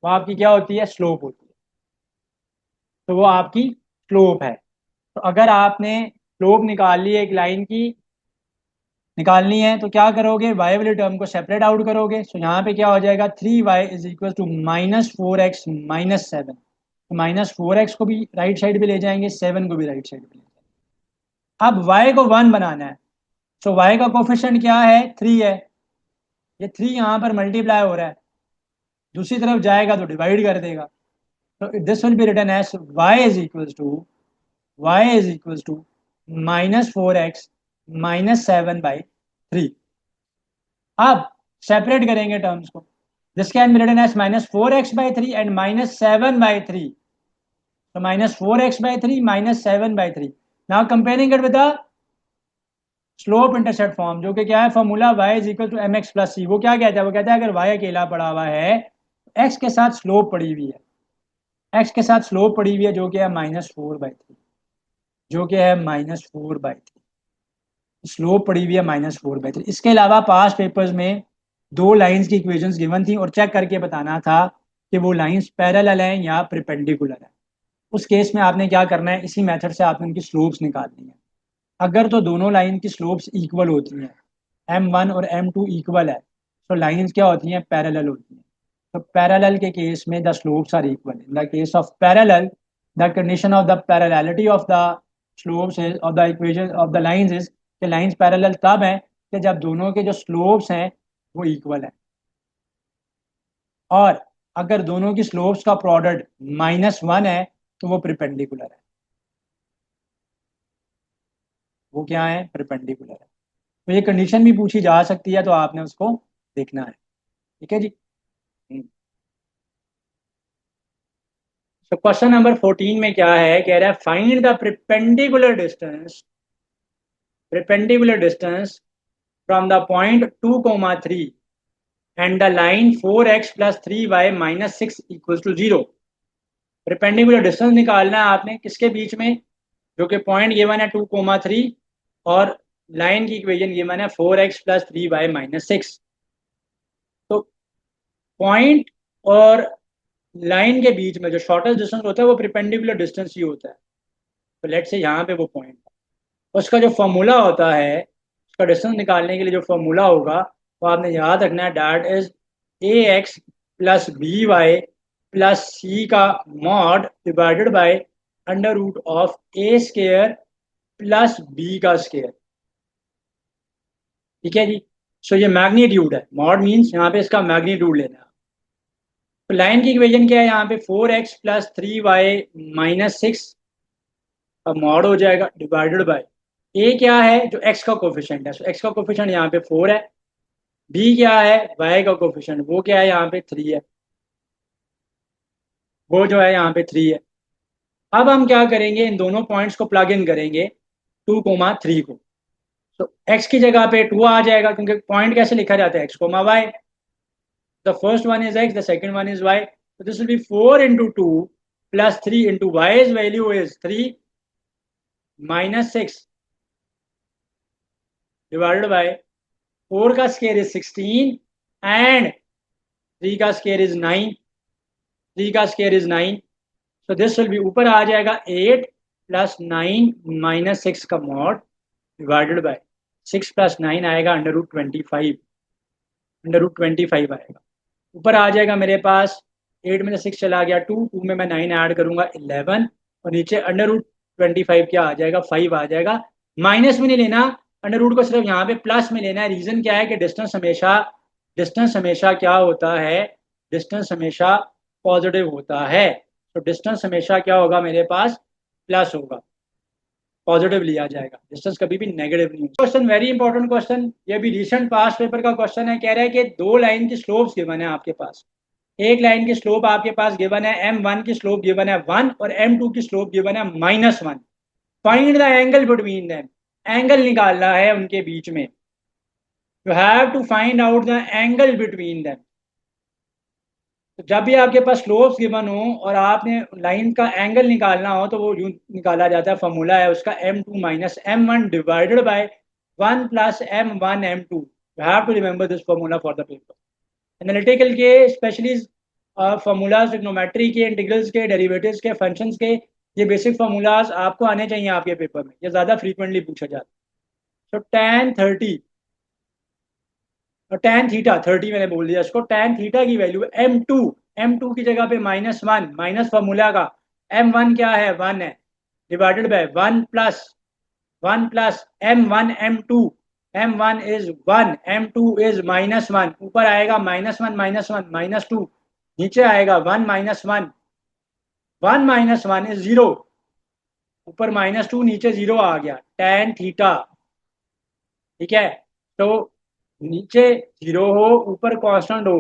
वो आपकी क्या होती है? स्लोप होती है। तो वो आपकी स्लोप है। तो अगर आपने स्लोप निकाल ली एक लाइन की, निकालनी है तो क्या करोगे? वाई वाली टर्म को सेपरेट आउट करोगे। सो यहाँ पे क्या हो जाएगा? 3y is equal to -4x -7। तो -4x को भी राइट साइड पे ले जाएंगे, 7 को भी राइट साइड पे ले जाएंगे। अब y को 1 बनाना है। सो y का कोफिशिएंट क्या है? 3 है। ये 3 यहाँ पर मल्टीप्लाई हो रहा है, दूसरी तरफ जाएगा तो डिवाइड कर देगा। तो this will be written as y is equal to, y is equal to -4x -7/3। अब सेपरेट करेंगे टर्म्स को। This can be written as -4x/3 and -7/3। तो -4x/3 -7/3। Now comparing it with the slope intercept form, जो कि क्या है? Formula y is equal to mx plus C. वो क्या कहता है? वो कहता है अगर y अकेला पड़ा हुआ है, x के साथ स्लोप पड़ी हुई है, x के साथ स्लोप पड़ी हुई है जो कि है -4/3, जो कि है -4/3, स्लोप पड़ी हुई है -4/3। इसके अलावा पास्ट पेपर्स में दो लाइंस की इक्वेशंस गिवन थी और चेक करके बताना था कि वो लाइंस पैरेलल हैं या परपेंडिकुलर है। उस केस में आपने क्या करना है? इसी मेथड से आपने उनकी स्लोप्स निकालनी है। अगर तो दोनों लाइन की स्लोप्स इक्वल होती हैं, m1 और m2 इक्वल है, तो लाइंस क्या होती हैं? पैरेलल होती हैं। तो पैरेलल के केस में the slopes are equal. In the case of parallel, the condition of the parallelity of the slopes is of the equation of the lines is कि लाइंस पैरेलल तब है कि जब दोनों के जो स्लोप्स हैं वो इक्वल है। और अगर दोनों की स्लोप्स का प्रोडक्ट -1 है तो वो परपेंडिकुलर है। वो क्या है? परपेंडिकुलर है। तो ये कंडीशन भी पूछी जा सकती है, तो आपने उसको देखना है। ठीक है जी। तो क्वेश्चन नंबर 14 में क्या है? कह रहा है find the perpendicular distance from the point 2,3 and the line 4x plus 3y -6 equal to 0। Perpendicular distance निकालना है आपने किसके बीच में? जो कि पॉइंट गिवन है 2,3 और लाइन की इक्वेशन गिवन है 4x प्लस 3y -6। तो पॉइंट और लाइन के बीच में जो शॉर्टेस्ट डिस्टेंस होता है वो परपेंडिकुलर डिस्टेंस ही होता है। तो लेट से यहाँ पे वो पॉइंट है, उसका जो फॉर्मूला होता है, उसका डिस्टेंस निकालने के लिए जो फॉर्मूला होगा वो आपने याद रखना है। That is ax plus b y plus c का mod divided by under root of a square plus b का स्केयर। ठीक है जी। सो ये मैग्नीट्यूड है, मॉड मीन्स यहाँ पे इसका मैग्नीट्यूड लेना है। तो लाइन की इक्वेशन क्या है यहाँ पे? 4x प्लस 3y -6 का मॉड हो जाएगा डिवाइडेड बाय ए क्या है? जो x का कोफिशिएंट है। सो x का कोफिशिएंट यहाँ पे 4 है। b क्या है? y का कोफिशिएंट, वो क्या है? यहाँ पे 3 है, वो जो है यहाँ पे 3 है। अब हम क्या करेंगे? इन दोनों पॉइंट्स को प्लग इन करेंगे 2,3 को। तो x की जगह पे 2 आ जाएगा, क्योंकि पॉइंट कैसे लिखा जाता है? x, y। The first one is x, the second one is y. So this will be 4 into 2 plus 3 into y's value is 3 -6 divided by 4 का स्केयर इज 16 एंड 3 का स्केयर इज 9, 3 का square is 9, so this will B, ऊपर आ जाएगा 8 plus 9 minus 6 का mod divided bye 6 plus 9 आएगा √25, √25 आएगा। ऊपर आ जाएगा मेरे पास 8 में से 6 चला गया 2, 2 में मैं 9 ऐड करूंगा 11, और नीचे √25 क्या आ जाएगा 5 आ जाएगा। माइनस में नहीं लेना, अंडर रूट को सिर्फ यहाँ पे प्लस में लेना है। रीजन क्या है कि डिस्टेंस हमेशा क्या होता है, डिस्टेंस हमेशा पॉजिटिव होता है, तो डिस्टेंस हमेशा क्या होगा मेरे पास, प्लस होगा, पॉजिटिव लिया जाएगा, डिस्टेंस कभी भी नेगेटिव नहीं। क्वेश्चन वेरी इंपॉर्टेंट क्वेश्चन, ये भी रिसेंट पास्ट पेपर का क्वेश्चन है। कह रहा है कि दो लाइन की स्लोप्स गिवन है आपके पास, एक लाइन की स्लोप आपके पास गिवन है m1 की स्लोप गिवन है 1 और m2 की स्लोप गिवन है -1। Find the angle between them, angle निकालना है उनके बीच में। You have to find out the angle between them. तो जब भी आपके पास स्लोप्स गिवन हो और आपने लाइन का एंगल निकालना हो तो वो यूं निकाला जाता है, फॉर्मूला है उसका m2 minus m1 divided by 1 plus m1 m2। You have to remember this formula for the paper. Analytical के स्पेशली फार्मूलाज, ट्रिग्नोमेट्री के, इंटीग्रल्स के, डेरिवेटिव्स के, फंक्शंस के, ये बेसिक फार्मूलाज आपको आने चाहिए आपके पेपर में, ये ज़्यादा फ्रीक्वेंटली पूछा जाता है। तो tan 30 और tan थीटा 30 मैंने बोल दिया इसको, tan थीटा की वैल्यू m2, m2 की जगह पे -1, माइनस फार्मूला का m1 क्या है 1 है, divided by 1 plus m1 m2, m1 is 1, m2 is -1, ऊपर आएगा -1 -2, नीचे आएगा 1 -1, 1 -1 इज 0, ऊपर -2 नीचे 0 आ गया, tan थीटा। ठीक है, तो नीचे 0 हो ऊपर कांस्टेंट हो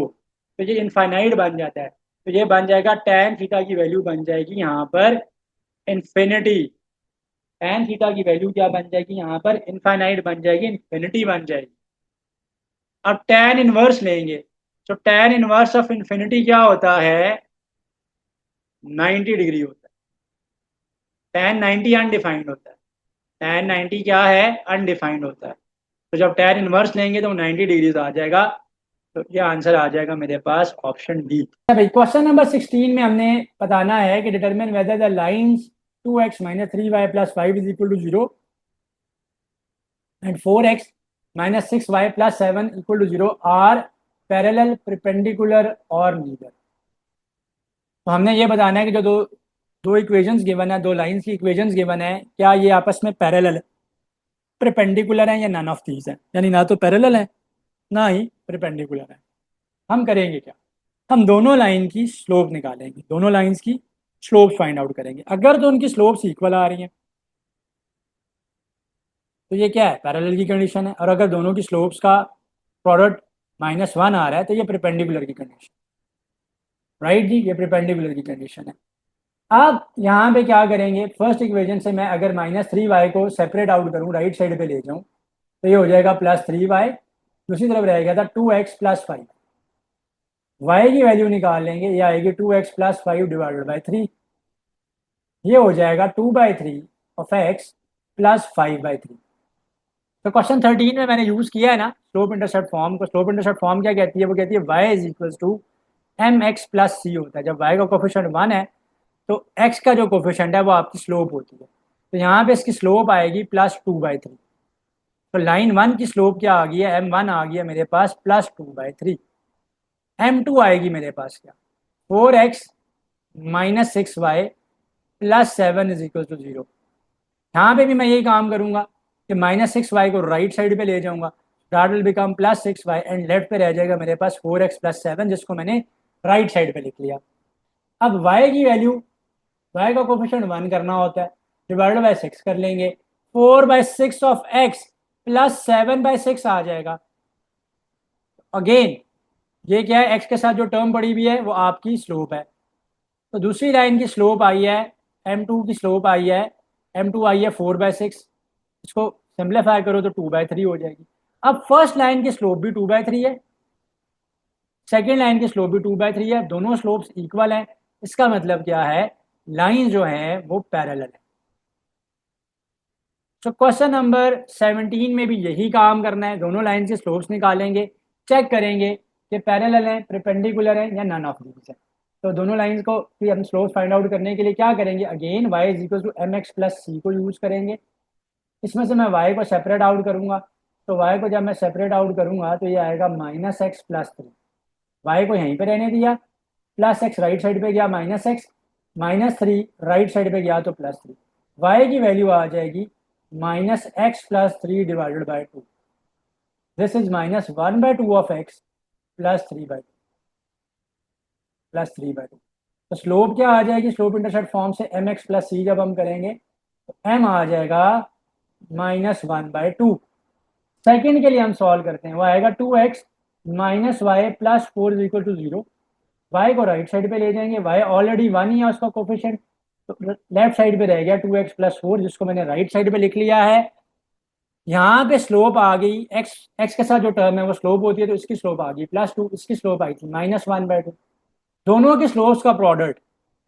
तो ये इनफाइनाइट बन जाता है, तो ये बन जाएगा tan थीटा की वैल्यू बन जाएगी यहाँ पर इन्फिनिटी। tan थीटा की वैल्यू क्या बन जाएगी यहाँ पर, इनफाइनाइट बन जाएगी, इन्फिनिटी बन जाएगी। अब tan इनवर्स लेंगे, तो tan इनवर्स ऑफ इन्फिनिटी क्या होता है, 90 डिग्री होता है। tan 90 अनडिफाइंड होता है, tan 90 क्या है, अनडिफाइंड होता है। तो जब tan इनवर्स लेंगे तो 90 डिग्रीज आ जाएगा, तो ये आंसर आ जाएगा मेरे पास ऑप्शन डी। भाई क्वेश्चन नंबर 16 में हमने बताना है कि determine whether the lines 2x - 3y + 5 is equal to 0 and 4x - 6y + 7 equal to 0 are parallel, perpendicular और नीदर। तो हमने ये बताना है कि जो दो दो इक्वेशंस गिवन है, दो लाइंस की इक्वेशंस गिवन है, क्या ये आपस में पैरेलल है, परपेंडिकुलर है, या नन ऑफ दीज है, यानी ना तो पैरेलल है ना ही परपेंडिकुलर है। हम करेंगे क्या, हम दोनों लाइन की स्लोप निकालेंगे, दोनों लाइंस की स्लोप फाइंड आउट करेंगे। अगर तो उनकी स्लोप्स इक्वल आ रही हैं तो ये क्या है, पैरेलल की कंडीशन है, और अगर दोनों की स्लोप्स का प्रोडक्ट -1 आ रहा है तो ये परपेंडिकुलर की कंडीशन, राइट जी, ये परपेंडिकुलर की कंडीशन है। अब यहाँ पे क्या करेंगे, फर्स्ट इक्वेशन से मैं अगर -3y को सेपरेट आउट करूँ, राइट साइड पे ले जाऊँ, तो ये हो जाएगा +3y, दूसरी तरफ रहेगा था 2x + 5, y की वैल्यू निकाल लेंगे, ये आएगी 2x + 5 डिवाइडेड बाई 3, ये हो जाएगा 2/3 ऑफ x + 5/3। तो क्वेश्चन 13 में मैंने यूज किया है ना स्लोप इंटरसेप्ट फॉर्म को। स्लोप इंटरसेप्ट फॉर्म क्या कहती है, वो कहती है y = mx + c होता है। जब y का कोफिशिएंट 1 है तो x का जो कोफिशिएंट है वो आपकी स्लोप होती है, तो यहाँ पे इसकी स्लोप आएगी +2/3। तो लाइन 1 की स्लोप क्या आ गई है, m1 आ गया मेरे पास +2/3। m2 आएगी मेरे पास क्या, 4x - 6y + 7 is equal to 0। यहाँ पे भी मैं यही काम करूंगा कि -6y को राइट साइड पे ले जाऊंगा, that will become +6y and left पे रह जाएगा मेरे पास 4x + 7, जिसको मैंने राइट साइड पे लिख लिया। अब y की वैल्यू, y का कोफिशिएंट 1 करना होता है, डिवाइडेड बाय 6 कर लेंगे, 4/6 ऑफ x + 7/6 आ जाएगा। अगेन ये क्या है, x के साथ जो टर्म पड़ी हुई है वो आपकी स्लोप है। तो दूसरी लाइन की स्लोप आई है, m2 की स्लोप आई है, m2 आई है 4/6, इसको सिंप्लीफाई करो तो 2/3 हो जाएगी। अब फर्स्ट लाइन की स्लोप भी 2/3 है, सेकेंड लाइन की स्लोप भी 2/3 है, दोनों स्लोप्स इक्वल हैं। इसका मतलब क्या है, लाइन जो है वो पैरेलल है। सो क्वेश्चन नंबर 17 में भी यही काम करना है, दोनों लाइन से स्लोप्स निकालेंगे, चेक करेंगे कि पैरेलल हैं, परपेंडिकुलर हैं या नन ऑफ दीज है। तो दोनों लाइंस को फिर हम स्लोप फाइंड आउट करने के लिए क्या करेंगे, again y is equal to m x plus c को यूज़ करेंगे। इसमें से मैं y को सेपरेट आउट करूंगा, तो y को जब मैं सेपरेट आउट करूंगा तो ये आएगा minus x plus three. Y को यहीं पे रहने दिया, प्लस एक्स राइट साइड पे गया minus x, minus three right side पे गया तो प्लस थ्री। वाई की वैल्यू आ जाएगी minus x plus three divided by to. This is minus one by two of x plus three by two, plus three by two. तो slope क्या आ जाएगी, slope intercept form से M x plus सी जब हम करेंगे तो एम आ जाएगा minus one by two. Second के लिए हम सॉल्व करते हैं, वो आएगा two x minus y plus four is equal to zero. Y को राइट साइड पे ले जाएंगे, वाई ऑलरेडी वन ही है उसका कोफिशिएंट, तो लेफ्ट साइड पे रह गया टू एक्स प्लस फोर, जिसको मैंने राइट साइड पे लिख लिया है। यहाँ पे स्लोप आ गई, एक्स एक्स के साथ जो टर्म है वो स्लोप होती है, तो इसकी स्लोप आ गई प्लस टू, इसकी स्लोप आई थी माइनस वन बाई टू। दोनों के स्लोप्स का प्रोडक्ट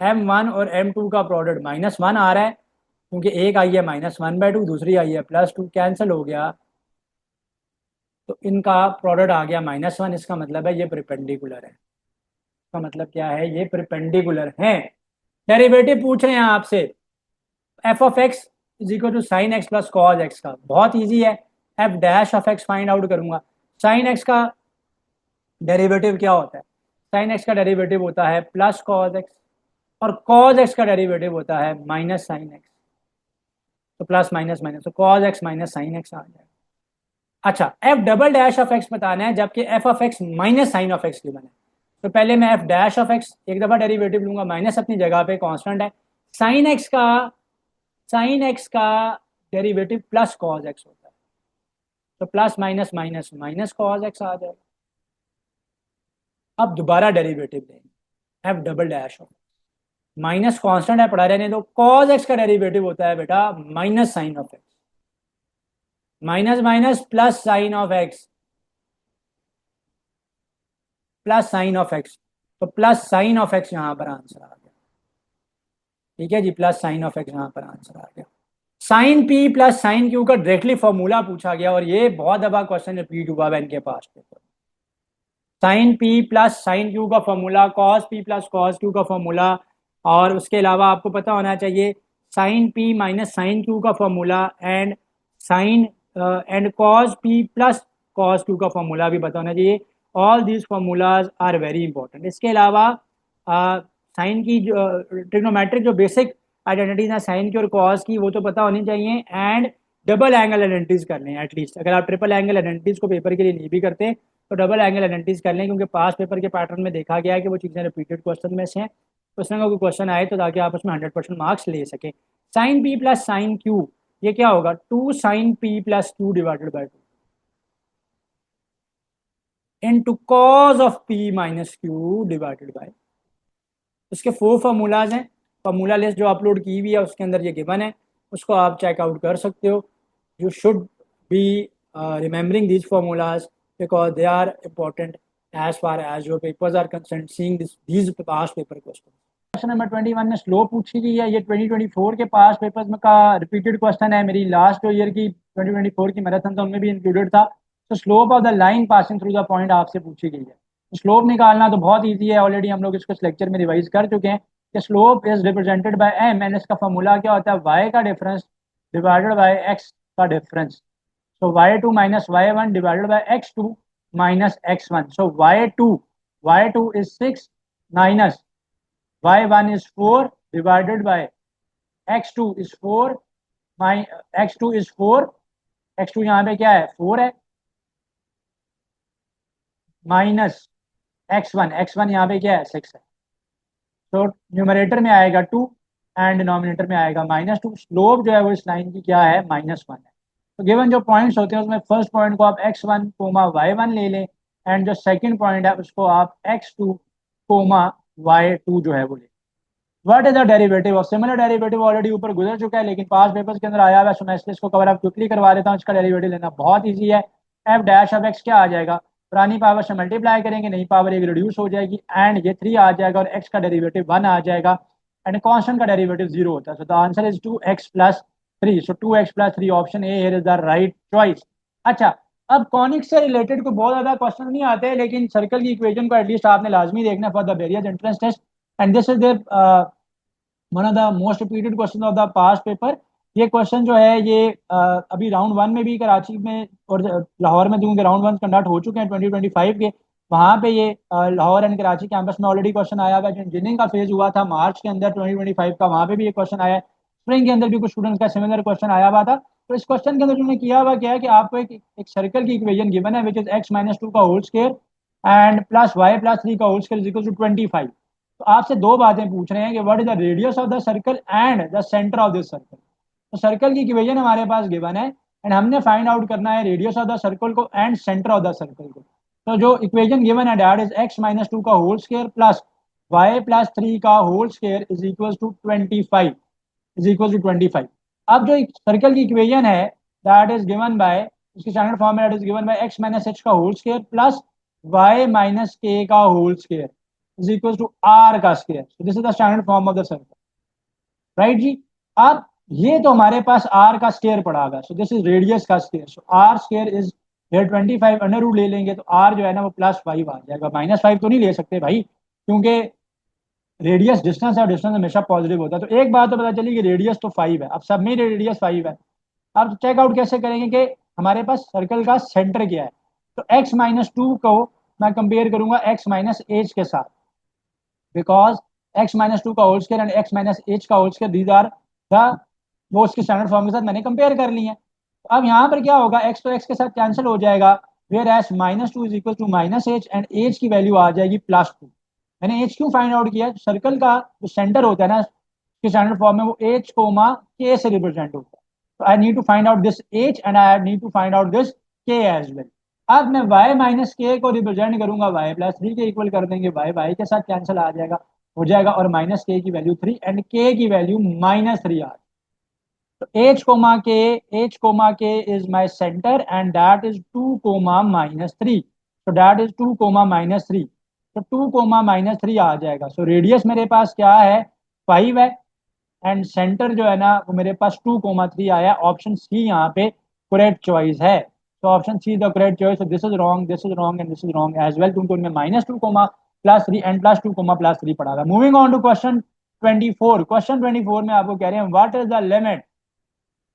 एम वन और एम टू का प्रोडक्ट माइनस वन आ रहा है, क्योंकि एक आई है माइनस वन बाई टू, दूसरी आई है प्लस टू, कैंसिल हो गया तो इनका प्रोडक्ट आ गया माइनस वन। इसका मतलब है ये परपेंडिकुलर है, इसका मतलब क्या है, ये परपेंडिकुलर है। डेरिवेटिव पूछ रहे हैं आपसे, f of x is equal to sine x plus cos x का, बहुत इजी है, f dash of x find out करूंगा। साइन एक्स का डेरिवेटिव क्या होता है, साइन एक्स का डेरिवेटिव होता है प्लस कॉज एक्स, और कॉज एक्स का डेरिवेटिव होता है माइनस साइन एक्स। तो प्लस माइनस माइनस, तो cos x minus sine x आ जाएगा। अच्छा, f double dash of x बताना है, जबकि f of x minus sine of x given है। तो पहले मैं एफ डैश ऑफ एक्स एक दफा डेरिवेटिव लूंगा, माइनस अपनी जगह पे कांस्टेंट है। साइन एक्स का डेरिवेटिव प्लस कॉज एक्स होता है, तो plus minus minus minus cos x आ जाएगा। अब दोबारा डेरिवेटिव लेंगे, f double dash of minus constant है, पढ़ा रहने दो। कॉज एक्स का डेरिवेटिव होता है बेटा minus sine of x, minus minus plus sine of x, plus sine of x, तो प्लस साइन ऑफ एक्स यहां पर आंसर आ गया। ठीक है जी, प्लस साइन ऑफ एक्स यहां पर आंसर आ गया। Sine p plus sine q का डायरेक्टली फॉर्मूला पूछा गया, और ये बहुत दफा क्वेश्चन रिपीट हुआ है इनके पास paper. Sine p plus sine q का formula, cos p plus cos q का फॉर्मूला, और उसके अलावा आपको पता होना चाहिए sine p minus sine q का formula, and sine and cos p plus cos q का फॉर्मूला भी पता होना चाहिए। All these formulas are very important. इसके अलावा साइन की ट्रिग्नोमेट्रिक जो बेसिक आइडेंटिटीज हैं साइन की और कॉस की, वो तो पता होनी चाहिए, एंड डबल एंगल आइडेंटिटीज करने हैं एटलीस्ट। अगर आप ट्रिपल एंगल आइडेंटिटीज को पेपर के लिए नहीं भी करते तो डबल एंगल आइडेंटिटीज कर लें, क्योंकि पास पेपर के पैटर्न में देखा गया है कि वो चीज़ें रिपीटेड क्वेश्चन में से हैं। तो उसमें कोई क्वेश्चन आए तो ताकि आप उसमें 100% मार्क्स ले सकें। Sine p plus sine q, ये क्या होगा, two sine p plus q divided by two into cos of p minus q divided by. इसके फोर फार्मूलाज हैं, फार्मूला लिस्ट जो अपलोड की हुई है उसके अंदर ये गिवन है, उसको आप चेकआउट कर सकते हो। You should be remembering these formulas because they are important as far as your papers are concerned, seeing these past paper questions. Question number 21 में स्लोप पूछी गई है, ये 2024 के पास पेपर्स में का रिपीटेड क्वेश्चन है। मेरी लास्ट जो ईयर की 2024 की मैराथन था उनमें भी इंक्लूडेड था। तो slope of the line passing through the point आपसे पूछी गई है। तो स्लोप निकालना तो बहुत ईजी है, ऑलरेडी हम लोग इसको लेक्चर में रिवाइज कर चुके हैं कि slope is represented by m, and इसका फॉर्मूला क्या होता है, वाई का डिफरेंस डिवाइडेड बाय एक्स का difference. So y2 minus y1 divided by x2 minus x1. So y2 is 6 minus y1 is 4 divided by x2 is 4 x2 is 4, x2 यहाँ पे क्या है 4 है, माइनस x1 यहाँ पे क्या है 6 है। तो न्यूमरेटर में आएगा 2 एंड डिनोमिनेटर में आएगा -2। स्लोप जो है वो इस लाइन की क्या है -1 है। तो गिवन जो पॉइंट्स होते हैं उसमें फर्स्ट पॉइंट को आप x1 कोमा y1 ले लें, एंड जो सेकंड पॉइंट है उसको आप x2 कोमा y2 जो है वो ले। What is the derivative of similar derivative already ऊपर गुजर चुका है, लेकिन पास पेपर्स के अंदर आया हुआ है, सो मैं इसको कवर अप क्विकली करवा देता हूँ। इसका डेरिवेटिव लेना बहुत ईजी है। एफ डैश ऑफ एक्स क्या आ जाएगा, पुरानी पावर से मल्टीप्लाई करेंगे, नई पावर एक रिड्यूस हो जाएगी, एंड ये 3 आ जाएगा, और एक्स का डेरिवेटिव 1 आ जाएगा, एंड कॉन्स्टेंट का डेरिवेटिव 0 होता है। So the answer is 2x plus 3, so 2x plus 3, option A here is the right choice. अच्छा, अब कॉनिक से रिलेटेड को बहुत ज्यादा क्वेश्चन नहीं आते, लेकिन सर्कल की इक्वेशन को एटलीस्ट आपने लाजमी देखना for the various entrance test, and this is their one of the most repeated question of the past paper. ये क्वेश्चन जो है ये अभी राउंड वन में भी कराची में और लाहौर में, क्योंकि राउंड वन कंडक्ट हो चुके हैं 2025 के, वहाँ पे ये लाहौर एंड कराची कैंपस में ऑलरेडी क्वेश्चन आया हुआ है. जो इंजीनियरिंग का फेज हुआ था मार्च के अंदर 2025 का, वहाँ पे भी ये क्वेश्चन आया है. स्प्रिंग के अंदर भी कुछ स्टूडेंट्स का सिमिलर क्वेश्चन आया हुआ था. तो इस क्वेश्चन के अंदर उन्होंने किया हुआ क्या है कि आपको एक सर्कल की इक्वेशन गिवन है विच इज x-2 का whole square and plus y plus 3 का whole square is equal to 25. तो आपसे दो बातें पूछ रहे हैं कि what is the radius of the circle and the centre of this circle. तो सर्कल की इक्वेशन हमारे पास गिवन है एंड हमने फाइंड आउट करना है रेडियस ऑफ द सर्कल को and centre of the circle को. तो जो इक्वेशन गिवन है दैट इज x-2 का whole square plus y plus 3 का whole square is equal to 25, is equal to 25. अब जो सर्कल की इक्वेशन है दैट इज गिवन बाय, उसकी स्टैंडर्ड फॉर्म में that is given by x minus h का whole square plus y minus k का whole square is equal to r का square. So this is the standard form of the circle, right जी. अब ये तो हमारे पास r का square पड़ा हुआ है, सो दिस इज रेडियस का square. So r square is फिर 25 अंडर रूट ले लेंगे तो r जो है ना वो +5 आ जाएगा. -5 तो नहीं ले सकते भाई, क्योंकि रेडियस डिस्टेंस है, डिस्टेंस हमेशा पॉजिटिव होता है. तो एक बात तो पता चली कि रेडियस तो 5 है. अब सब में रेडियस 5 है. अब चेकआउट कैसे करेंगे कि हमारे पास सर्कल का सेंटर क्या है. तो x-2 को मैं कंपेयर करूंगा x-h के साथ, बिकॉज x-2 का होल स्क्वायर एंड x-h का whole square these are the, वो उसके स्टैंडर्ड फॉर्म के साथ मैंने कंपेयर कर लिए हैं. तो अब यहाँ पर क्या होगा, x तो x के साथ कैंसिल हो जाएगा, where as -2 is equal to -h and h की वैल्यू आ जाएगी +2. मैंने h क्यों फाइंड आउट किया, सर्कल का जो सेंटर होता है ना उसके स्टैंडर्ड फॉर्म में वो h कोमा k से रिप्रेजेंट होता है. तो I need to find out this h and I need to find out this k as well. अब मैं y माइनस के को रिप्रेजेंट करूंगा y प्लस 3 के इक्वल कर देंगे, y के साथ कैंसिल आ जाएगा, हो जाएगा, और माइनस के की वैल्यू 3 एंड k की वैल्यू -3 आ. तो h comma k is my center and that is 2 comma -3. So that is 2 comma -3. तो 2 comma -3 आ जाएगा. सो रेडियस मेरे पास क्या है, 5 है, एंड सेंटर जो है ना वो मेरे पास 2 comma 3 आया. ऑप्शन सी यहाँ पे करेक्ट चॉइस है. तो option C the correct choice. This is wrong, this is wrong and this is wrong as well, क्योंकि उनमें -2 comma +3 एंड +2 comma +3 पड़ा था. Moving on to question 24. Question 24 में आपको कह रहे हैं what is the limit,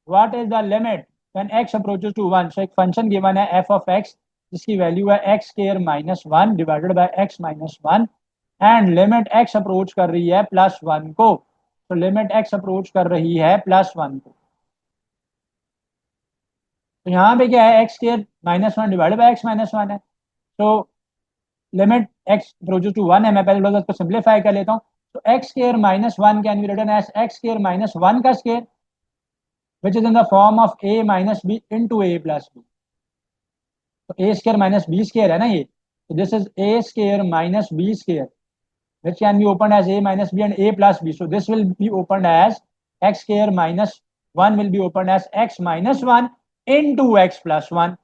what is the limit when x approaches to 1. So एक फंक्शन गिवन है f of x जिसकी वैल्यू है x square -1 divided bye x -1 and limit x approach कर रही है +1 को. तो लिमिट x अप्रोच कर रही है +1 को. तो यहाँ पे क्या है, x square -1 divided bye x -1 है. तो लिमिट x अप्रोचेस टू 1 है. मैं पहले थोड़ा सा सिंप्लीफाई कर लेता हूँ. तो x square -1 can be written as x square -1 का square which is in the form of a minus b into a plus b. तो a square minus b square है ना ये. So this is a square minus b square which can be opened as a minus b and a plus b. So this will be opened as x square minus 1 will be opened as x minus 1 into x plus 1.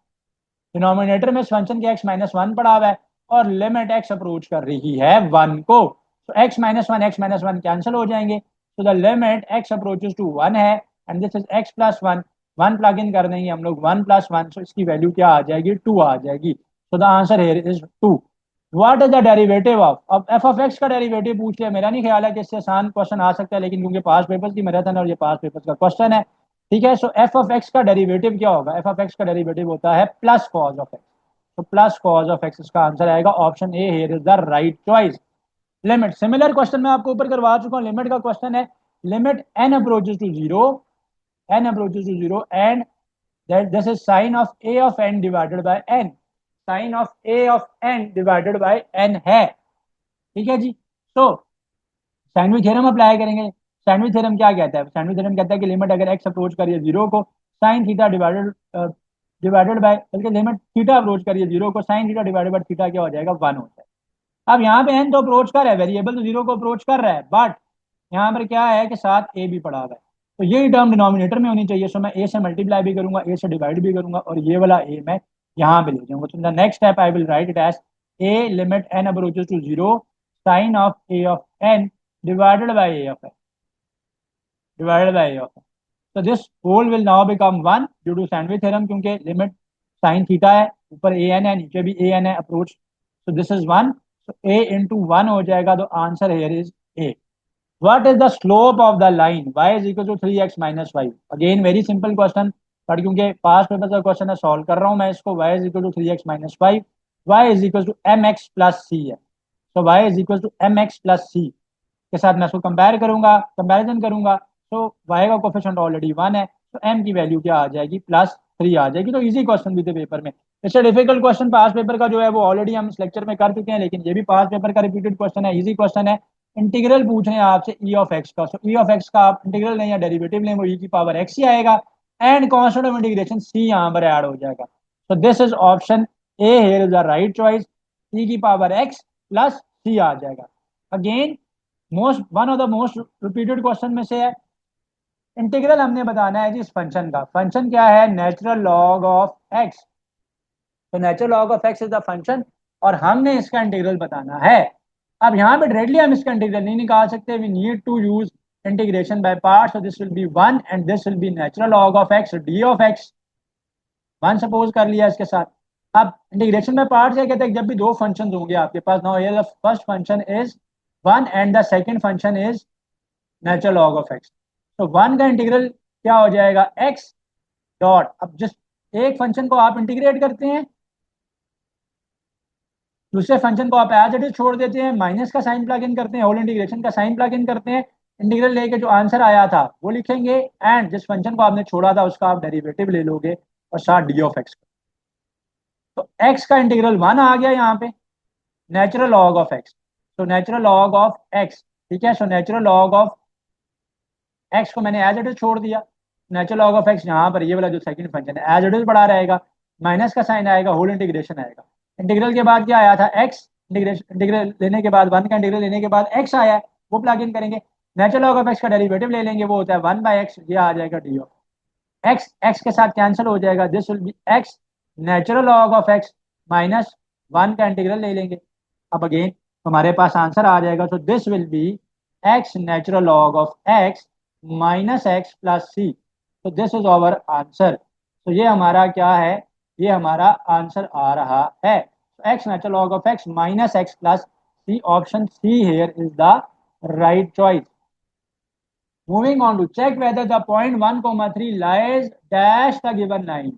Denominator में इस function के x minus 1 पड़ा हुआ है और limit x approach कर रही है 1 को. तो x minus 1 कैंसिल हो जाएंगे. तो the limit x approaches to 1 है and this is x plus 1 plug in कर देंगे हम लोग 1 + 1. सो इसकी वैल्यू क्या आ जाएगी, 2 आ जाएगी. So the answer here is 2. What is the derivative of, अब f ऑफ x का डेरिवेटिव पूछ लिया. मेरा नहीं ख्याल है कि इससे आसान क्वेश्चन आ सकता है, लेकिन क्योंकि पास पेपर्स की मैराथन और ये पास पेपर्स का क्वेश्चन है, ठीक है. सो f ऑफ x का डेरिवेटिव क्या होगा, f ऑफ x का डेरिवेटिव होता है प्लस कॉज ऑफ x. तो प्लस कॉज ऑफ x इसका आंसर आएगा. Option A here is the right choice. Limit, similar question मैं आपको ऊपर करवा चुका हूं. लिमिट का क्वेश्चन है, limit n approaches to 0, n approaches to 0 and that this is sin of a of n divided by n. sin of a of n divided by n है, ठीक है जी. तो सैंडविच थ्योरम अप्लाई करेंगे. Sandwich theorem क्या कहता है, sandwich theorem कहता है कि लिमिट अगर x अप्रोच करिए 0 को sin थीटा डिवाइडेड बाय, बल्कि लिमिट थीटा अप्रोच करिए 0 को sin theta divided by theta क्या हो जाएगा, 1 हो जाएगा. अब यहाँ पे n तो अप्रोच कर रहा है, वेरिएबल तो 0 को अप्रोच कर रहा है, बट यहाँ पर क्या है कि साथ a भी पड़ा हुआ है. तो यही टर्म डिनोमिनेटर में होनी चाहिए. सो मैं a से मल्टीप्लाई भी करूंगा, a से डिवाइड भी करूंगा, और ये वाला a मैं यहाँ पे ले जाऊंगा. तो the next step I will write it as a limit n approaches to 0 sine of a of n divided by a of n, divided by a of n. तो this whole will now become 1 due to sandwich theorem, क्योंकि limit sine theta है, ऊपर a n है नीचे भी a n है approach, so this is 1, so a into 1 हो जाएगा, तो answer here is a. What is the slope of the line y is equal to 3x minus 5? Again very simple question, but क्योंकि पास paper का question है solve कर रहा हूँ मैं इसको. y is equal to 3x minus 5, y is equal to mx plus c है, so y is equal to mx plus c के साथ मैं इसको कंपेयर करूंगा, कंपैरिजन करूंगा, तो y का कोफिशिएंट ऑलरेडी 1 है, तो m की वैल्यू क्या आ जाएगी, +3 आ जाएगी. तो इजी क्वेश्चन भी थे पेपर में. इससे डिफिकल्ट क्वेश्चन पास पेपर का जो है वो ऑलरेडी हम इस लेक्चर में कर चुके हैं, लेकिन ये भी पास पेपर का रिपीटेड क्वेश्चन है, इजी क्वेश्चन है. इंटीग्रल पूछ रहे हैं आपसे ई ऑफ एक्स का, सो ई ऑफ एक्स का आप इंटीग्रल लें या डेरिवेटिव लें, वो ई की पावर एक्स ही आएगा, and constant of integration C यहाँ पर ऐड हो जाएगा. तो this is option A here is the right choice, e की पावर एक्स प्लस सी आ जाएगा. Again most one of the most repeated question में से है. इंटीग्रल हमने बताना है जी इस फंक्शन का. फंक्शन क्या है, नेचुरल लॉग ऑफ एक्स. तो natural log of x is the function, और हमने इसका इंटीग्रल बताना है. अब यहाँ पे डायरेक्टली हम इसका इंटीग्रल नहीं निकाल सकते, we need to use integration by parts. So this will be 1 and this will be natural log of x d of x. 1 suppose कर लिया इसके साथ. अब इंटीग्रेशन बाय पार्ट्स क्या कहते हैं, जब भी दो फंक्शन होंगे आपके पास, now here the first function is 1 and the second function is natural log of x. तो 1 का इंटीग्रल क्या हो जाएगा, एक्स डॉट, अब जिस एक फंक्शन को आप इंटीग्रेट करते हैं, दूसरे फंक्शन को आप एज इट इज छोड़ देते हैं, माइनस का साइन प्लग इन करते हैं, होल इंटीग्रेशन का साइन प्लग इन करते हैं, इंटीग्रल लेके जो आंसर आया था वो लिखेंगे, एंड जिस फंक्शन को आपने छोड़ा था उसका आप डेरिवेटिव ले लोगे और साथ डी ऑफ एक्स. तो एक्स का इंटीग्रल 1 आ गया यहाँ पे, नेचुरल लॉग ऑफ एक्स. तो नेचुरल लॉग ऑफ एक्स, ठीक है, so natural log of x को मैंने एज इट इज छोड़ दिया. नेचुरल लॉग ऑफ एक्स यहाँ पर ये वाला जो सेकंड फंक्शन है एज इट इज पड़ा रहेगा, माइनस का साइन आएगा, होल इंटीग्रेशन आएगा. इंटीग्रल के बाद क्या आया था, एक्स. इंटीग्रेशन इंटीग्रल लेने के बाद 1 का इंटीग्रल लेने के बाद एक्स आया है, वो प्लग इन करेंगे. नेचुरल लॉग ऑफ एक्स का डेरिवेटिव ले लेंगे, वो होता है 1/x, ये आ जाएगा डी ऑफ एक्स. एक्स के साथ कैंसिल हो जाएगा, this will be x natural log of x minus 1 का इंटीग्रल ले लेंगे. अब अगेन हमारे पास आंसर आ जाएगा, तो this will be x natural log of x minus x plus C. तो दिस इज आवर आंसर. तो ये हमारा क्या है, ये हमारा आंसर आ रहा है. X natural log of x minus x plus c, option C here is the right choice. Moving on to check whether the point 1, 3 lies dash the given line